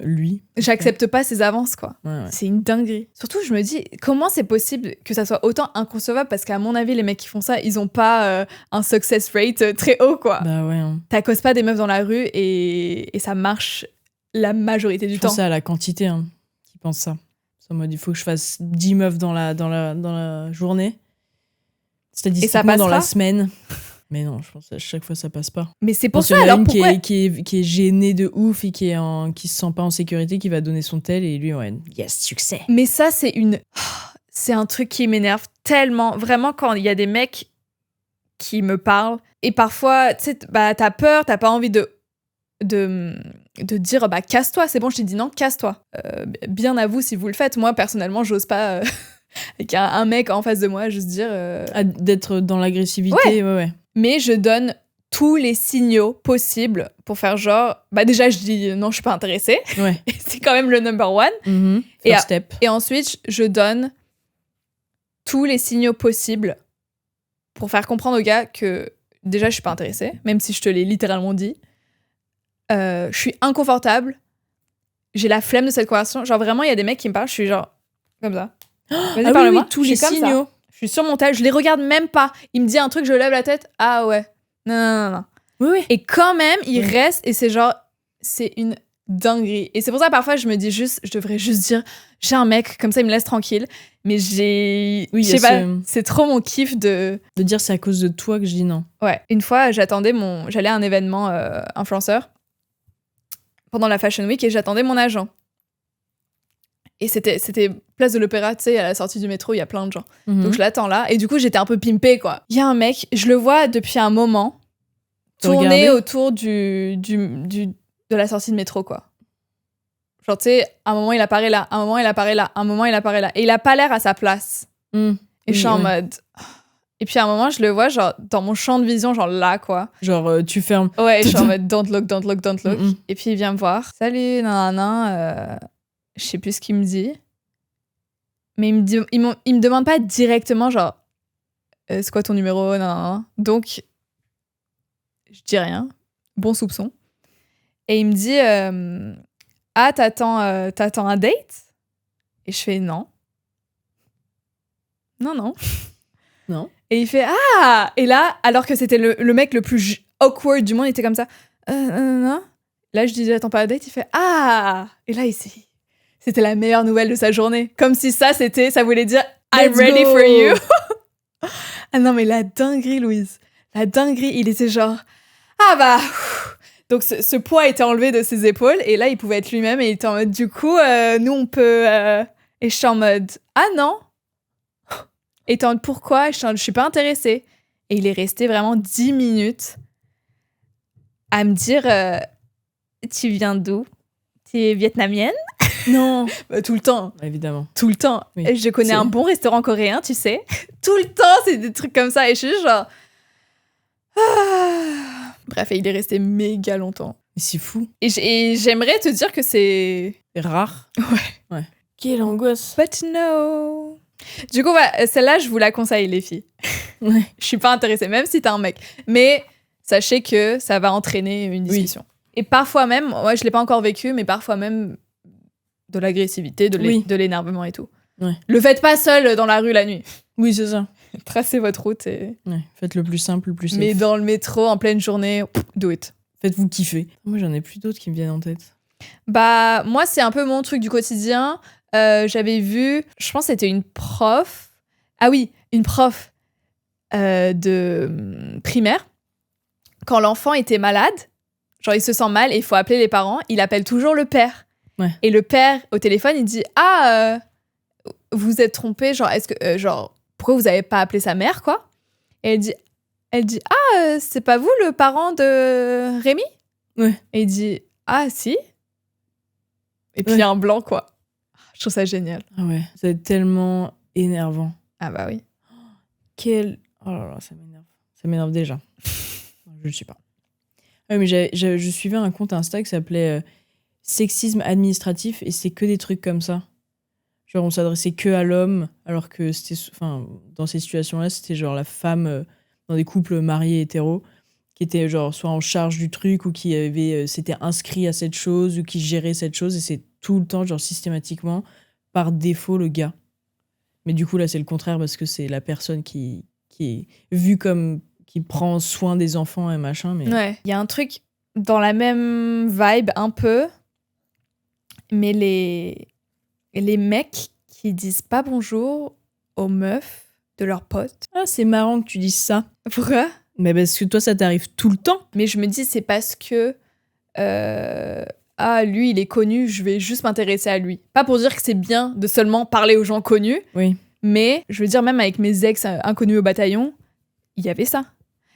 Lui. j'accepte pas ses avances, quoi. Ouais. C'est une dinguerie. Surtout, je me dis, comment c'est possible que ça soit autant inconcevable? Parce qu'à mon avis, les mecs qui font ça, ils ont pas un success rate très haut, quoi. Bah ouais. Hein. T'accostes pas des meufs dans la rue et ça marche la majorité du Je temps. pense à la quantité qui pense ça. C'est en mode, il faut que je fasse 10 meufs dans la journée. Statistiquement, dans la semaine. Mais non, je pense à chaque fois ça passe pas. Mais c'est pour ça, alors une pourquoi... qui est gênée de ouf et qui se sent pas en sécurité, qui va donner son tel et lui, ouais, yes, succès. Mais ça, c'est un truc qui m'énerve tellement. Vraiment, quand il y a des mecs qui me parlent et parfois, tu sais, bah, t'as peur, t'as pas envie de dire, bah, casse-toi, c'est bon, je t'ai dit non, casse-toi. Bien à vous si vous le faites. Moi, personnellement, j'ose pas, avec un mec en face de moi, juste dire... D'être dans l'agressivité, ouais. Mais je donne tous les signaux possibles pour faire genre... Bah déjà, je dis non, je suis pas intéressée. Ouais. Et c'est quand même le number one. Mm-hmm. First step. Et ensuite, je donne tous les signaux possibles pour faire comprendre au gars que déjà, je suis pas intéressée, même si je te l'ai littéralement dit. Je suis inconfortable. J'ai la flemme de cette conversation. Genre vraiment, il y a des mecs qui me parlent, je suis genre comme ça. Vas-y, parle-moi. Oui, tous les signaux. Je suis sur mon tel, je les regarde même pas. Il me dit un truc, je lève la tête. Ah ouais. Non. Oui. Et quand même, il reste et c'est genre, c'est une dinguerie. Et c'est pour ça, parfois, je me dis juste, je devrais juste dire, j'ai un mec, comme ça, il me laisse tranquille. Mais je sais pas, c'est trop mon kiff de dire c'est à cause de toi que je dis non. Ouais. Une fois, j'allais à un événement influenceur pendant la Fashion Week et j'attendais mon agent. Et c'était place de l'Opéra, tu sais, à la sortie du métro, il y a plein de gens. Mm-hmm. Donc je l'attends là. Et du coup, j'étais un peu pimpée, quoi. Il y a un mec, je le vois depuis un moment, tourner autour de la sortie de métro, quoi. Genre, tu sais, un moment, il apparaît là, un moment, il apparaît là, un moment, il apparaît là. Et il a pas l'air à sa place. Et je suis en mode... Et puis à un moment, je le vois, genre, dans mon champ de vision, genre là, quoi. Genre, tu fermes... Ouais, je suis en mode don't look. Mm-hmm. Et puis il vient me voir. Salut, nanana. Je sais plus ce qu'il me dit. Mais il me demande pas directement, genre, c'est quoi ton numéro, nanana. Donc, je dis rien. Bon soupçon. Et il me dit, ah, t'attends un date? Et je fais non. Non. Non. Et il fait ah! Et là, alors que c'était le mec le plus awkward du monde, il était comme ça. Non. Là, je dis attends pas un date, il fait ah! Et là, c'était la meilleure nouvelle de sa journée. Comme si ça voulait dire I'm ready for you. Ah non, mais la dinguerie, Louise. La dinguerie, il était genre ah bah. Donc ce poids était enlevé de ses épaules et là, il pouvait être lui-même et il était en mode du coup, nous on peut. Et je suis en mode ah non. Et t'es en mode pourquoi? Je suis pas intéressée. Et il est resté vraiment 10 minutes à me dire tu viens d'où? Tu es vietnamienne? Non. Tout le temps. Évidemment. Tout le temps. Oui. Et je connais un bon restaurant coréen, tu sais. Tout le temps, c'est des trucs comme ça. Et je suis juste genre... Bref, et il est resté méga longtemps. Mais c'est fou. Et j'aimerais te dire que c'est... rare. Ouais. Quelle angoisse. But no. Du coup, celle-là, je vous la conseille, les filles. Ouais. Je suis pas intéressée, même si t'as un mec. Mais sachez que ça va entraîner une discussion. Oui. Et parfois même, moi, je l'ai pas encore vécu, mais parfois même de l'agressivité, de l'énervement et tout. Ouais. Le faites pas seul dans la rue la nuit. Oui, c'est ça. Tracez votre route et... Ouais, faites le plus simple, le plus safe. Mais dans le métro, en pleine journée, do it. Faites-vous kiffer. Moi, j'en ai plus d'autres qui me viennent en tête. Bah, moi, c'est un peu mon truc du quotidien. J'avais vu, je pense que c'était une prof. Ah oui, une prof de primaire. Quand l'enfant était malade, genre il se sent mal et il faut appeler les parents, il appelle toujours le père. Ouais. Et le père, au téléphone, il dit « Ah, vous êtes trompé, genre, est-ce que, genre, pourquoi vous n'avez pas appelé sa mère, quoi ?» Et elle dit « Ah, c'est pas vous le parent de Rémi ?» Ouais. Et il dit « Ah, si ?» Et puis il y a un blanc, quoi. Je trouve ça génial. Ah ouais, c'est tellement énervant. Ah bah oui. Oh là là, ça m'énerve. Ça m'énerve déjà. Je le suis pas. Ouais, mais je suivais un compte Insta qui s'appelait Sexisme administratif et c'est que des trucs comme ça. Genre on s'adressait que à l'homme alors que c'était, enfin, dans ces situations-là, c'était genre la femme dans des couples mariés hétéros. était genre soit en charge du truc ou qui avait s'était inscrit à cette chose ou qui gérait cette chose et c'est tout le temps genre systématiquement par défaut le gars. Mais du coup là c'est le contraire parce que c'est la personne qui est vue comme qui prend soin des enfants et machin mais Ouais, il y a un truc dans la même vibe un peu, mais les mecs qui disent pas bonjour aux meufs de leurs potes. Ah, c'est marrant que tu dises ça. Pourquoi? Mais parce que toi ça t'arrive tout le temps. Mais je me dis c'est parce que lui il est connu, je vais juste m'intéresser à lui. Pas pour dire que c'est bien de seulement parler aux gens connus, Oui. mais je veux dire même avec mes ex inconnus au bataillon, il y avait ça.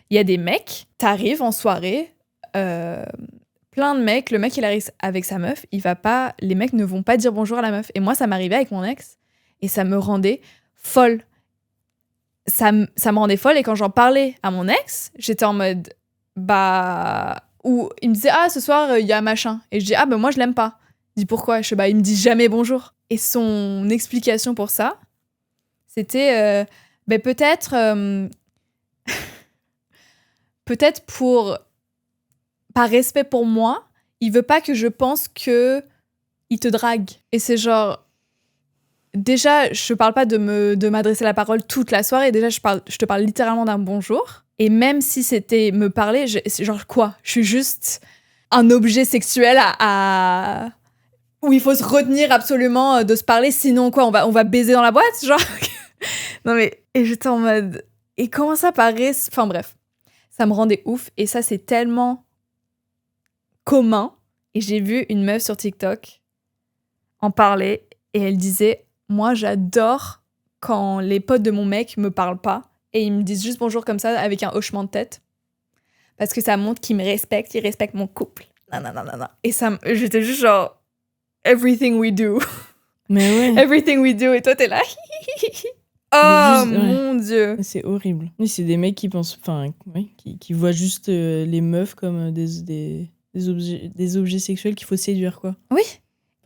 Il y a des mecs, t'arrives en soirée, plein de mecs, le mec il arrive avec sa meuf, les mecs ne vont pas dire bonjour à la meuf. Et moi ça m'arrivait avec mon ex et ça me rendait folle. Ça me rendait folle et quand j'en parlais à mon ex, j'étais en mode ou il me disait ce soir il y a machin et je dis moi je l'aime pas. Il dit pourquoi? Je dis il me dit jamais bonjour. Et son explication pour ça, c'était peut-être peut-être par respect pour moi, il veut pas que je pense que il te drague. Et c'est genre déjà, je parle pas de m'adresser la parole toute la soirée. Déjà, je te parle littéralement d'un bonjour. Et même si c'était me parler, c'est genre quoi? Je suis juste un objet sexuel où il faut se retenir absolument de se parler. Sinon, quoi, on va baiser dans la boîte? Genre. Non, mais. Et j'étais en mode. Et comment ça paraît? Enfin, bref. Ça me rendait ouf. Et ça, c'est tellement commun. Et j'ai vu une meuf sur TikTok en parler. Et elle disait. Moi, j'adore quand les potes de mon mec me parlent pas et ils me disent juste bonjour comme ça avec un hochement de tête. Parce que ça montre qu'ils me respectent, ils respectent mon couple. Non. Et j'étais juste genre, everything we do. Mais ouais. Everything we do. Et toi, t'es là. Oh mon Dieu. C'est horrible. Oui, c'est des mecs qui pensent, qui voient juste les meufs comme des objets sexuels qu'il faut séduire, quoi. Oui.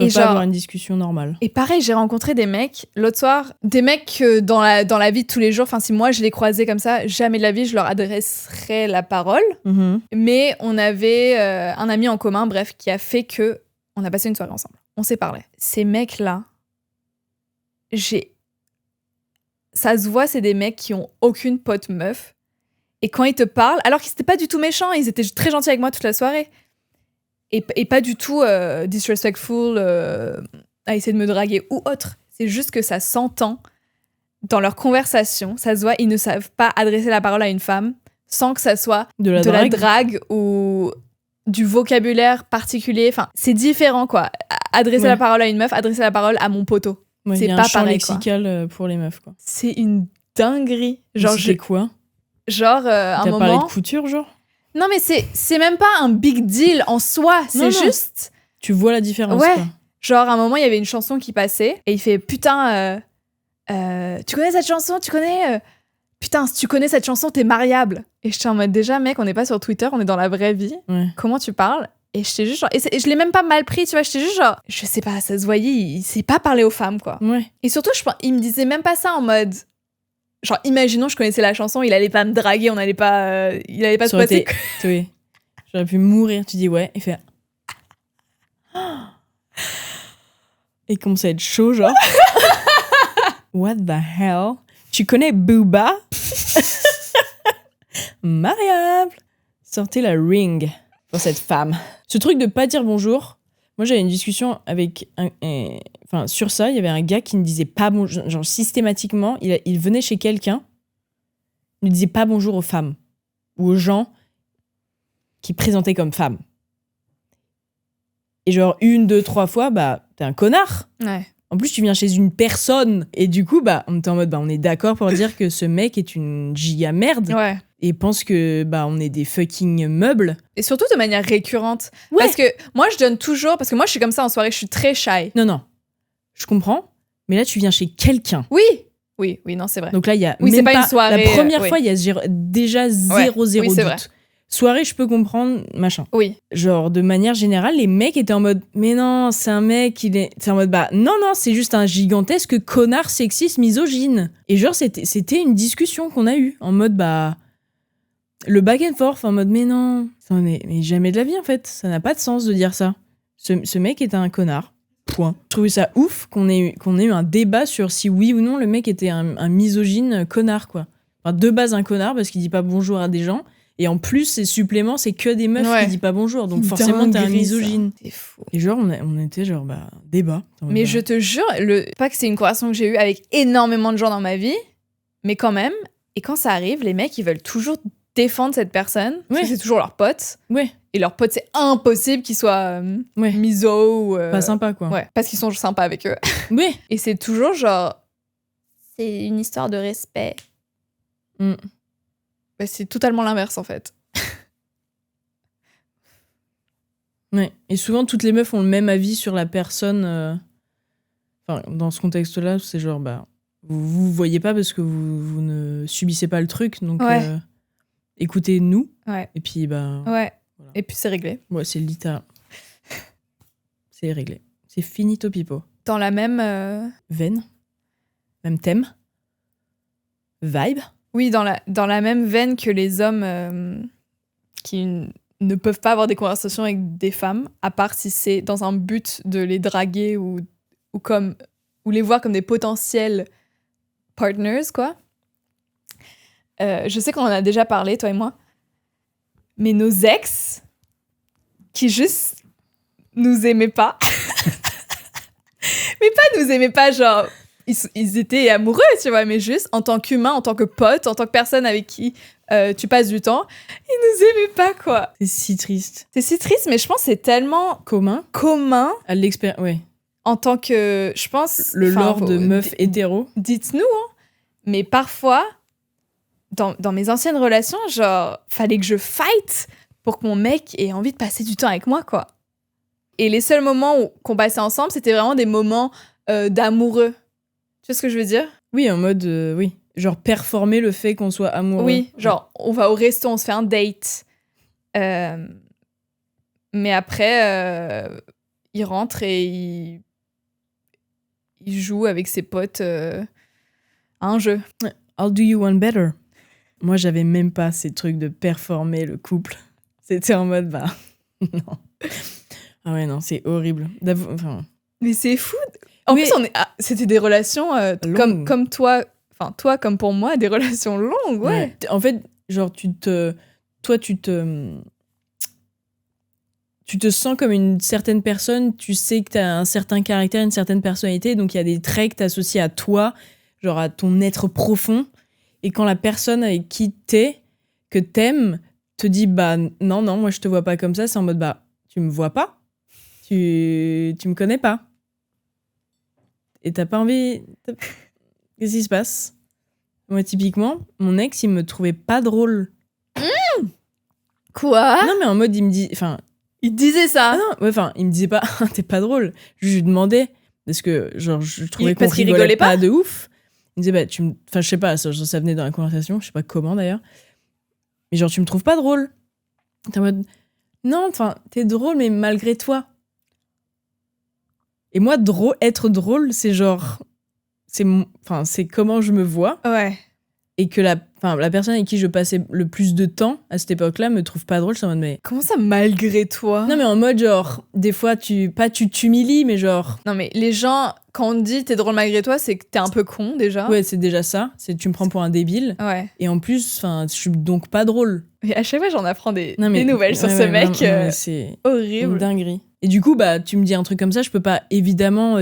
Et pas avoir une discussion normale. Et pareil, j'ai rencontré des mecs l'autre soir, des mecs que dans la vie de tous les jours, si moi je les croisais comme ça, jamais de la vie je leur adresserais la parole. Mm-hmm. Mais on avait un ami en commun, bref, qui a fait que on a passé une soirée ensemble. On s'est parlé. Ces mecs-là, ça se voit, c'est des mecs qui ont aucune pote meuf. Et quand ils te parlent, alors qu'ils étaient pas du tout méchants, ils étaient très gentils avec moi toute la soirée. Et pas du tout disrespectful, à essayer de me draguer ou autre. C'est juste que ça s'entend dans leur conversation. Ça se voit, ils ne savent pas adresser la parole à une femme sans que ça soit de la drague ou du vocabulaire particulier. Enfin, c'est différent, quoi. Adresser la parole à une meuf, adresser la parole à mon poteau. Ouais, c'est pas pareil, quoi. Il y a un champ lexical pour les meufs, quoi. C'est une dinguerie. Genre, c'était quoi? Genre, un moment... T'as parlé de couture, genre? Non, mais c'est même pas un big deal en soi. C'est juste... Tu vois la différence, ouais. Quoi. Genre, à un moment, il y avait une chanson qui passait et il fait « Putain, tu connais cette chanson? Tu connais... Putain, si tu connais cette chanson, t'es mariable. » Et j'étais en mode, déjà, mec, on n'est pas sur Twitter, on est dans la vraie vie. Ouais. Comment tu parles? Et j'étais juste genre... Et je l'ai même pas mal pris, tu vois. J'étais juste genre... Je sais pas, ça se voyait, il sait pas parler aux femmes, quoi. Ouais. Et surtout, il me disait même pas ça en mode... Genre, imaginons, je connaissais la chanson, il allait pas me draguer, il allait pas se passer... Oui. J'aurais pu mourir. Tu dis ouais. Et fait... Et il commence à être chaud, genre... What the hell? Tu connais Booba? Mariable! Sortez la ring pour cette femme. Ce truc de pas dire bonjour, moi j'avais une discussion avec sur ça, il y avait un gars qui ne disait pas bonjour, genre systématiquement, il venait chez quelqu'un, il ne disait pas bonjour aux femmes ou aux gens qui présentaient comme femmes. Et genre 1, 2, 3 fois, t'es un connard. Ouais. En plus, tu viens chez une personne. Et du coup, on était en mode, on est d'accord pour dire que ce mec est une giga merde. Ouais. Et pense que, on est des fucking meubles. Et surtout de manière récurrente. Ouais. Parce que moi, je donne toujours... Parce que moi, je suis comme ça en soirée, je suis très shy. Non. Je comprends. Mais là, tu viens chez quelqu'un. Oui, non, c'est vrai. Donc là, il y a même c'est pas une soirée... La première fois, il y a déjà zéro oui, doute. Vrai. Soirée, je peux comprendre, machin. Oui. Genre, de manière générale, les mecs étaient en mode, mais non, c'est un mec, c'est en mode, non, c'est juste un gigantesque connard sexiste misogyne. Et genre, c'était une discussion qu'on a eue, en mode, Le back and forth en mode mais non, mais jamais de la vie en fait, ça n'a pas de sens de dire ça. Ce mec était un connard. Point. Je trouvais ça ouf qu'on ait eu un débat sur si oui ou non le mec était un misogyne connard quoi. Enfin, de base un connard parce qu'il dit pas bonjour à des gens et en plus ses suppléments c'est que des meufs qui disent pas bonjour donc forcément t'es un misogyne. C'est fou. Et genre on était genre débat. Mais je te jure, pas que c'est une conversation que j'ai eue avec énormément de gens dans ma vie, mais quand même. Et quand ça arrive, les mecs ils veulent toujours défendre cette personne parce que c'est toujours leur pote. Ouais. Et leur pote, c'est impossible qu'ils soient miso ou... pas sympa, quoi. Ouais, parce qu'ils sont sympas avec eux. Oui. Et c'est toujours genre... C'est une histoire de respect. Bah, c'est totalement l'inverse, en fait. Ouais. Et souvent, toutes les meufs ont le même avis sur la personne. Enfin, dans ce contexte-là, c'est genre, vous voyez pas parce que vous ne subissez pas le truc, donc écoutez-nous. Ouais. Et puis, Ouais. Voilà. Et puis c'est réglé. Ouais, c'est littéral. C'est réglé. C'est finito pipo. Dans la même... Veine. Même thème. Vibe. Oui, dans la même veine que les hommes qui ne peuvent pas avoir des conversations avec des femmes, à part si c'est dans un but de les draguer ou les voir comme des potentiels partners, quoi. Je sais qu'on en a déjà parlé, toi et moi. Mais nos ex, qui juste nous aimaient pas. Mais pas nous aimaient pas, genre, ils étaient amoureux, tu vois, mais juste en tant qu'humain, en tant que pote, en tant que personne avec qui tu passes du temps, ils nous aimaient pas, quoi. C'est si triste. C'est si triste, mais je pense que c'est tellement commun. À ouais. En tant que, je pense... Le lore de meuf hétéro. Dites-nous, hein. Mais parfois... Dans mes anciennes relations, genre, fallait que je fight pour que mon mec ait envie de passer du temps avec moi, quoi. Et les seuls moments qu'on passait ensemble, c'était vraiment des moments d'amoureux. Tu vois ce que je veux dire? Oui, en mode, oui. Genre performer le fait qu'on soit amoureux. Oui, genre, on va au resto, on se fait un date. Mais après, il rentre et il joue avec ses potes à un jeu. I'll do you one better. Moi, j'avais même pas ces trucs de performer le couple. C'était en mode, non. Ah ouais, non, c'est horrible. Mais c'est fou. En plus, c'était des relations comme toi, enfin, toi comme pour moi, des relations longues, ouais. En fait, genre, tu te sens comme une certaine personne, tu sais que t'as un certain caractère, une certaine personnalité, donc il y a des traits que t'associes à toi, genre à ton être profond. Et quand la personne avec qui que t'aimes, te dit non, moi je te vois pas comme ça, c'est en mode tu me vois pas, tu me connais pas. Et t'as pas envie. Qu'est-ce qui se passe? Moi, typiquement, mon ex, il me trouvait pas drôle. Quoi? Non, mais en mode, il me dit. Enfin. Il disait ça? Ah non, ouais, il me disait pas, t'es pas drôle. Je lui demandais, parce que, genre, je trouvais qu'on rigolait pas de ouf. Il me disait, enfin, je sais pas, ça venait dans la conversation, je sais pas comment d'ailleurs. Mais genre, tu me trouves pas drôle. T'es en mode, non, enfin, t'es drôle, mais malgré toi. Et moi, être drôle, c'est genre, c'est comment je me vois. Ouais. Et que la personne avec qui je passais le plus de temps à cette époque-là me trouve pas drôle, c'est en mode, mais. Comment ça, malgré toi? Non, mais en mode, genre, des fois, tu t'humilies, mais genre. Non, mais les gens, quand on te dit t'es drôle malgré toi, c'est que t'es un peu con déjà. Ouais, c'est déjà ça. Tu me prends pour un débile. Ouais. Et en plus, je suis donc pas drôle. Et à chaque fois, j'en apprends des nouvelles sur ce mec. C'est horrible. Une dinguerie. Et du coup, tu me dis un truc comme ça, je peux pas évidemment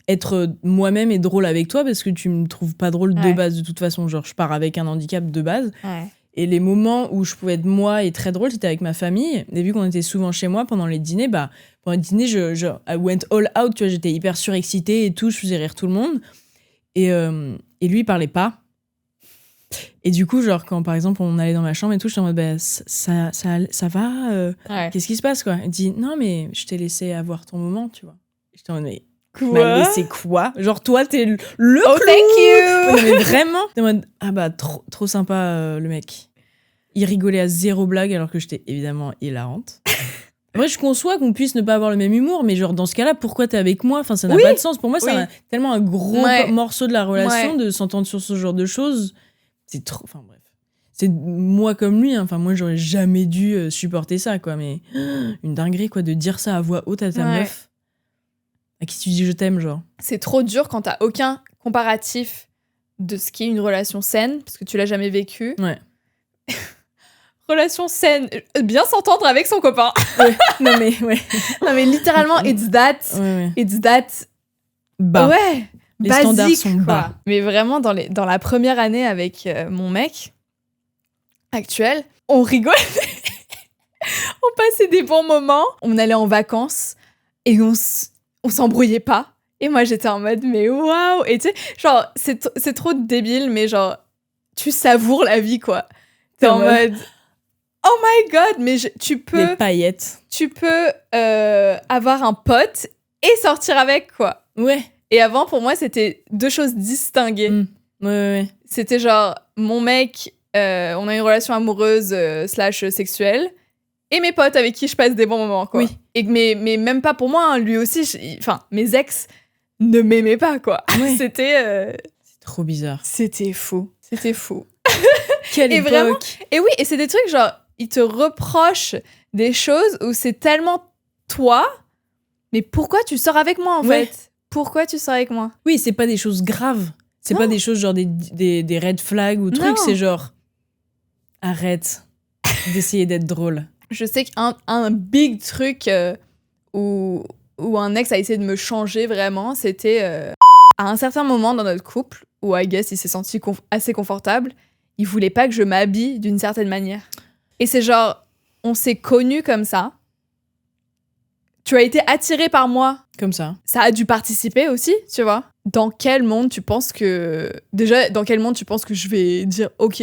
être moi-même et drôle avec toi parce que tu me trouves pas drôle de base de toute façon. Genre, je pars avec un handicap de base. Ouais. Et les moments où je pouvais être moi et très drôle, c'était avec ma famille. Et vu qu'on était souvent chez moi pendant les dîners, pendant les dîners, I went all out, tu vois, j'étais hyper surexcitée et tout, je faisais rire tout le monde. Et lui, il parlait pas. Et du coup, genre, quand par exemple on allait dans ma chambre et tout, j'étais en mode, ça va, qu'est-ce qui se passe, quoi? Il dit, non, mais je t'ai laissé avoir ton moment, tu vois. J'étais en mode, mais quoi? laissé quoi? Genre, toi, t'es le oh, clou. Thank you. Mais vraiment? J'étais en mode, trop sympa, le mec. Il rigolait à zéro blague alors que j'étais évidemment hilarante. Après, je conçois qu'on puisse ne pas avoir le même humour, mais genre, dans ce cas-là, pourquoi t'es avec moi? Enfin, ça n'a pas de sens. Pour moi, c'est tellement un gros morceau de la relation de s'entendre sur ce genre de choses. C'est trop. Enfin, bref. c'est moi comme lui, hein. Enfin, moi, j'aurais jamais dû supporter ça, quoi. Mais une dinguerie, quoi, de dire ça à voix haute à ta meuf. À qui tu dis je t'aime, genre. C'est trop dur quand t'as aucun comparatif de ce qu'est une relation saine, parce que tu l'as jamais vécu. Ouais. Relation saine, bien s'entendre avec son copain. Ouais. Non, mais littéralement, it's that. Ouais. It's that. Bas. Ouais. Les basique, standards sont quoi. bas. Mais vraiment, dans la première année avec mon mec actuel, on rigolait. On passait des bons moments. On allait en vacances et on s'embrouillait pas. Et moi, j'étais en mode, mais waouh! Et tu sais, genre, c'est trop débile, mais genre, tu savoures la vie, quoi. T'es en mode, oh my god, mais tu peux... Les paillettes. Tu peux avoir un pote et sortir avec, quoi. Ouais. Et avant, pour moi, c'était deux choses distinguées. Ouais. C'était genre, mon mec, on a une relation amoureuse / sexuelle, et mes potes avec qui je passe des bons moments, quoi. Oui. Et, mais même pas pour moi, hein, lui aussi, enfin, mes ex ne m'aimaient pas, quoi. Ouais. C'était... C'est trop bizarre. C'était fou. C'était fou. Quelle et époque. vraiment, et oui, et c'est des trucs, genre, ils te reprochent des choses où c'est tellement toi, mais pourquoi tu sors avec moi, en fait? Pourquoi tu sors avec moi? Oui, c'est pas des choses graves. C'est pas des choses genre des red flags ou trucs. C'est genre, arrête d'essayer d'être drôle. Je sais qu'un big truc où un ex a essayé de me changer vraiment, c'était à un certain moment dans notre couple, où I guess il s'est senti assez confortable, il voulait pas que je m'habille d'une certaine manière. Et c'est genre, on s'est connus comme ça. Tu as été attiré par moi. Comme ça. Ça a dû participer aussi, tu vois. Dans quel monde tu penses que... Déjà, dans quel monde tu penses que je vais dire « Ok,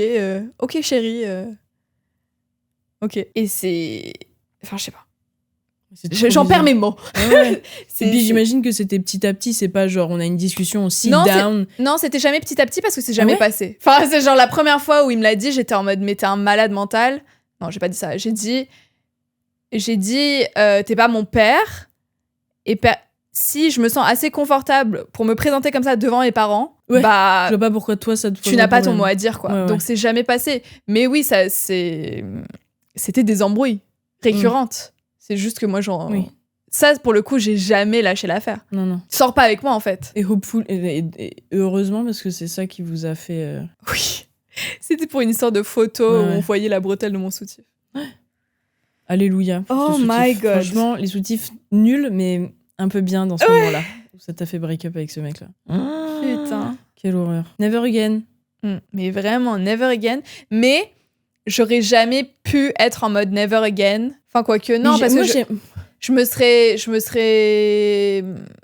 ok chérie, ok ». Et c'est... Enfin, je sais pas. J'en perds mes mots. Ouais. Et puis j'imagine que c'était petit à petit, c'est pas genre on a une discussion, on sit down. Non, c'était jamais petit à petit parce que c'est jamais passé. Enfin, c'est genre la première fois où il me l'a dit, j'étais en mode mais t'es un malade mental. Non, j'ai pas dit ça. J'ai dit t'es pas mon père. Et si je me sens assez confortable pour me présenter comme ça devant mes parents, bah je vois pas pourquoi toi ça te tu n'as pas ton mot à dire, quoi. Ouais. Donc c'est jamais passé. Mais oui, c'était des embrouilles récurrentes. C'est juste que moi, genre... Oui. Ça, pour le coup, j'ai jamais lâché l'affaire. Non. Sors pas avec moi, en fait. Et heureusement, parce que c'est ça qui vous a fait... Oui. C'était pour une histoire de photo où on voyait la bretelle de mon soutif. Alléluia. Oh my god. Franchement, les soutifs nuls, mais un peu bien dans ce moment-là. Ça t'a fait break-up avec ce mec-là. Putain. Quelle horreur. Never again. Mais vraiment, never again. Mais j'aurais jamais pu être en mode never again. Enfin, quoique, non, parce que je me serais...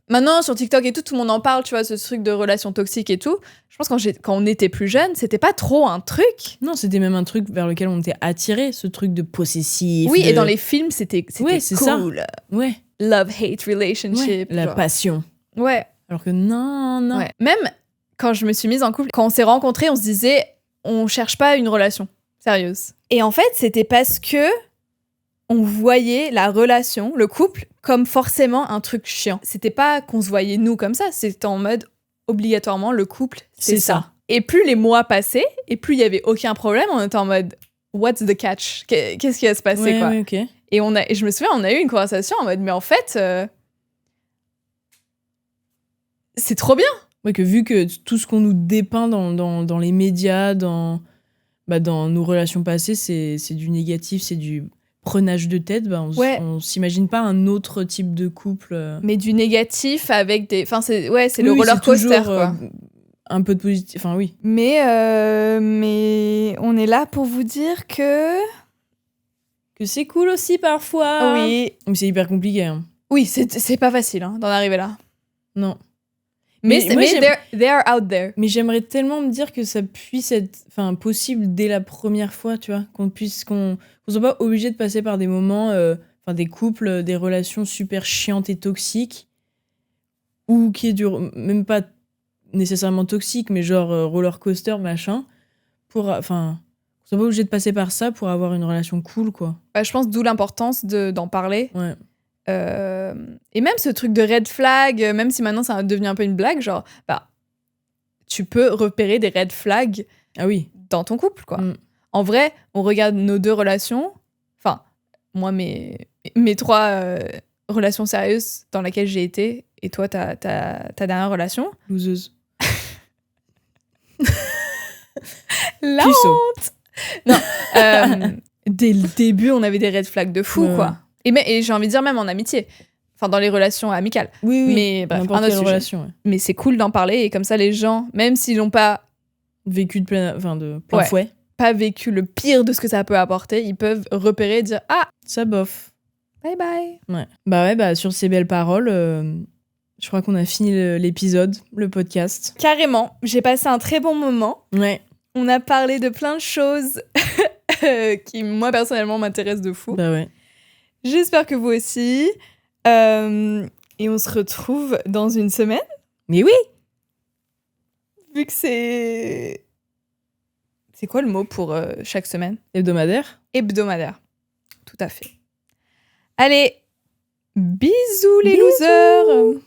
Maintenant, sur TikTok et tout le monde en parle, tu vois, ce truc de relations toxiques et tout. Je pense que quand on était plus jeune, c'était pas trop un truc. Non, c'était même un truc vers lequel on était attiré, ce truc de possessif. Oui, et dans les films, c'était c'est cool. Ça. Ouais. Love-hate relationship. La passion. Ouais. Alors que non. Ouais. Même quand je me suis mise en couple, quand on s'est rencontrés, on se disait, on cherche pas une relation sérieuse. Et en fait, c'était parce que on voyait la relation, le couple, comme forcément un truc chiant. C'était pas qu'on se voyait nous comme ça, c'était en mode obligatoirement le couple, c'est ça. Et plus les mois passaient, et plus il y avait aucun problème, on était en mode what's the catch? Qu'est-ce qui va se passer, quoi? Ouais, okay. Et je me souviens, on a eu une conversation en mode mais en fait c'est trop bien. Ouais, que vu que tout ce qu'on nous dépeint dans les médias, dans nos relations passées, c'est du négatif, c'est du prenage de tête, on s'imagine pas un autre type de couple. Mais du négatif avec des... Enfin, c'est le roller coaster, quoi. Un peu de positif, enfin oui. Mais on est là pour vous dire que c'est cool aussi parfois. Oui. Mais c'est hyper compliqué. Hein. Oui, c'est pas facile d'en arriver là. Non. Mais they are out there. Mais j'aimerais tellement me dire que ça puisse être possible dès la première fois, tu vois, qu'on soit pas obligé de passer par des moments, des couples, des relations super chiantes et toxiques, ou qui durent même pas nécessairement toxiques, mais genre roller coaster, machin, qu'on soit pas obligé de passer par ça pour avoir une relation cool, quoi. Je pense d'où l'importance d'en parler. Ouais. Et même ce truc de red flag, même si maintenant ça devient un peu une blague, genre, tu peux repérer des red flags ah oui. dans ton couple, quoi. En vrai, on regarde nos 2 relations. Enfin, moi, mes 3 relations sérieuses dans lesquelles j'ai été. Et toi, ta dernière relation. Loseuse. La Puceau. honte. Non. Dès le début, on avait des red flags de fou, Ouais. quoi. Et j'ai envie de dire même en amitié. Enfin, dans les relations amicales. Oui, oui. Mais bref, n'importe un autre quelle sujet. relation, ouais. Mais c'est cool d'en parler. Et comme ça, les gens, même s'ils n'ont pas Vécu de plein Ouais. fouet. pas vécu le pire de ce que ça peut apporter, ils peuvent repérer et dire « Ah, Ça bof. bye bye !» Ouais. Bah, sur ces belles paroles, je crois qu'on a fini l'épisode, le podcast. Carrément, j'ai passé un très bon moment. Ouais. On a parlé de plein de choses qui, moi, personnellement, m'intéressent de fou. Bah ouais. J'espère que vous aussi. Et on se retrouve dans une semaine, Mais oui. vu que c'est... C'est quoi le mot pour chaque semaine ? Hebdomadaire. Hebdomadaire. Tout à fait. Allez, bisous les losers.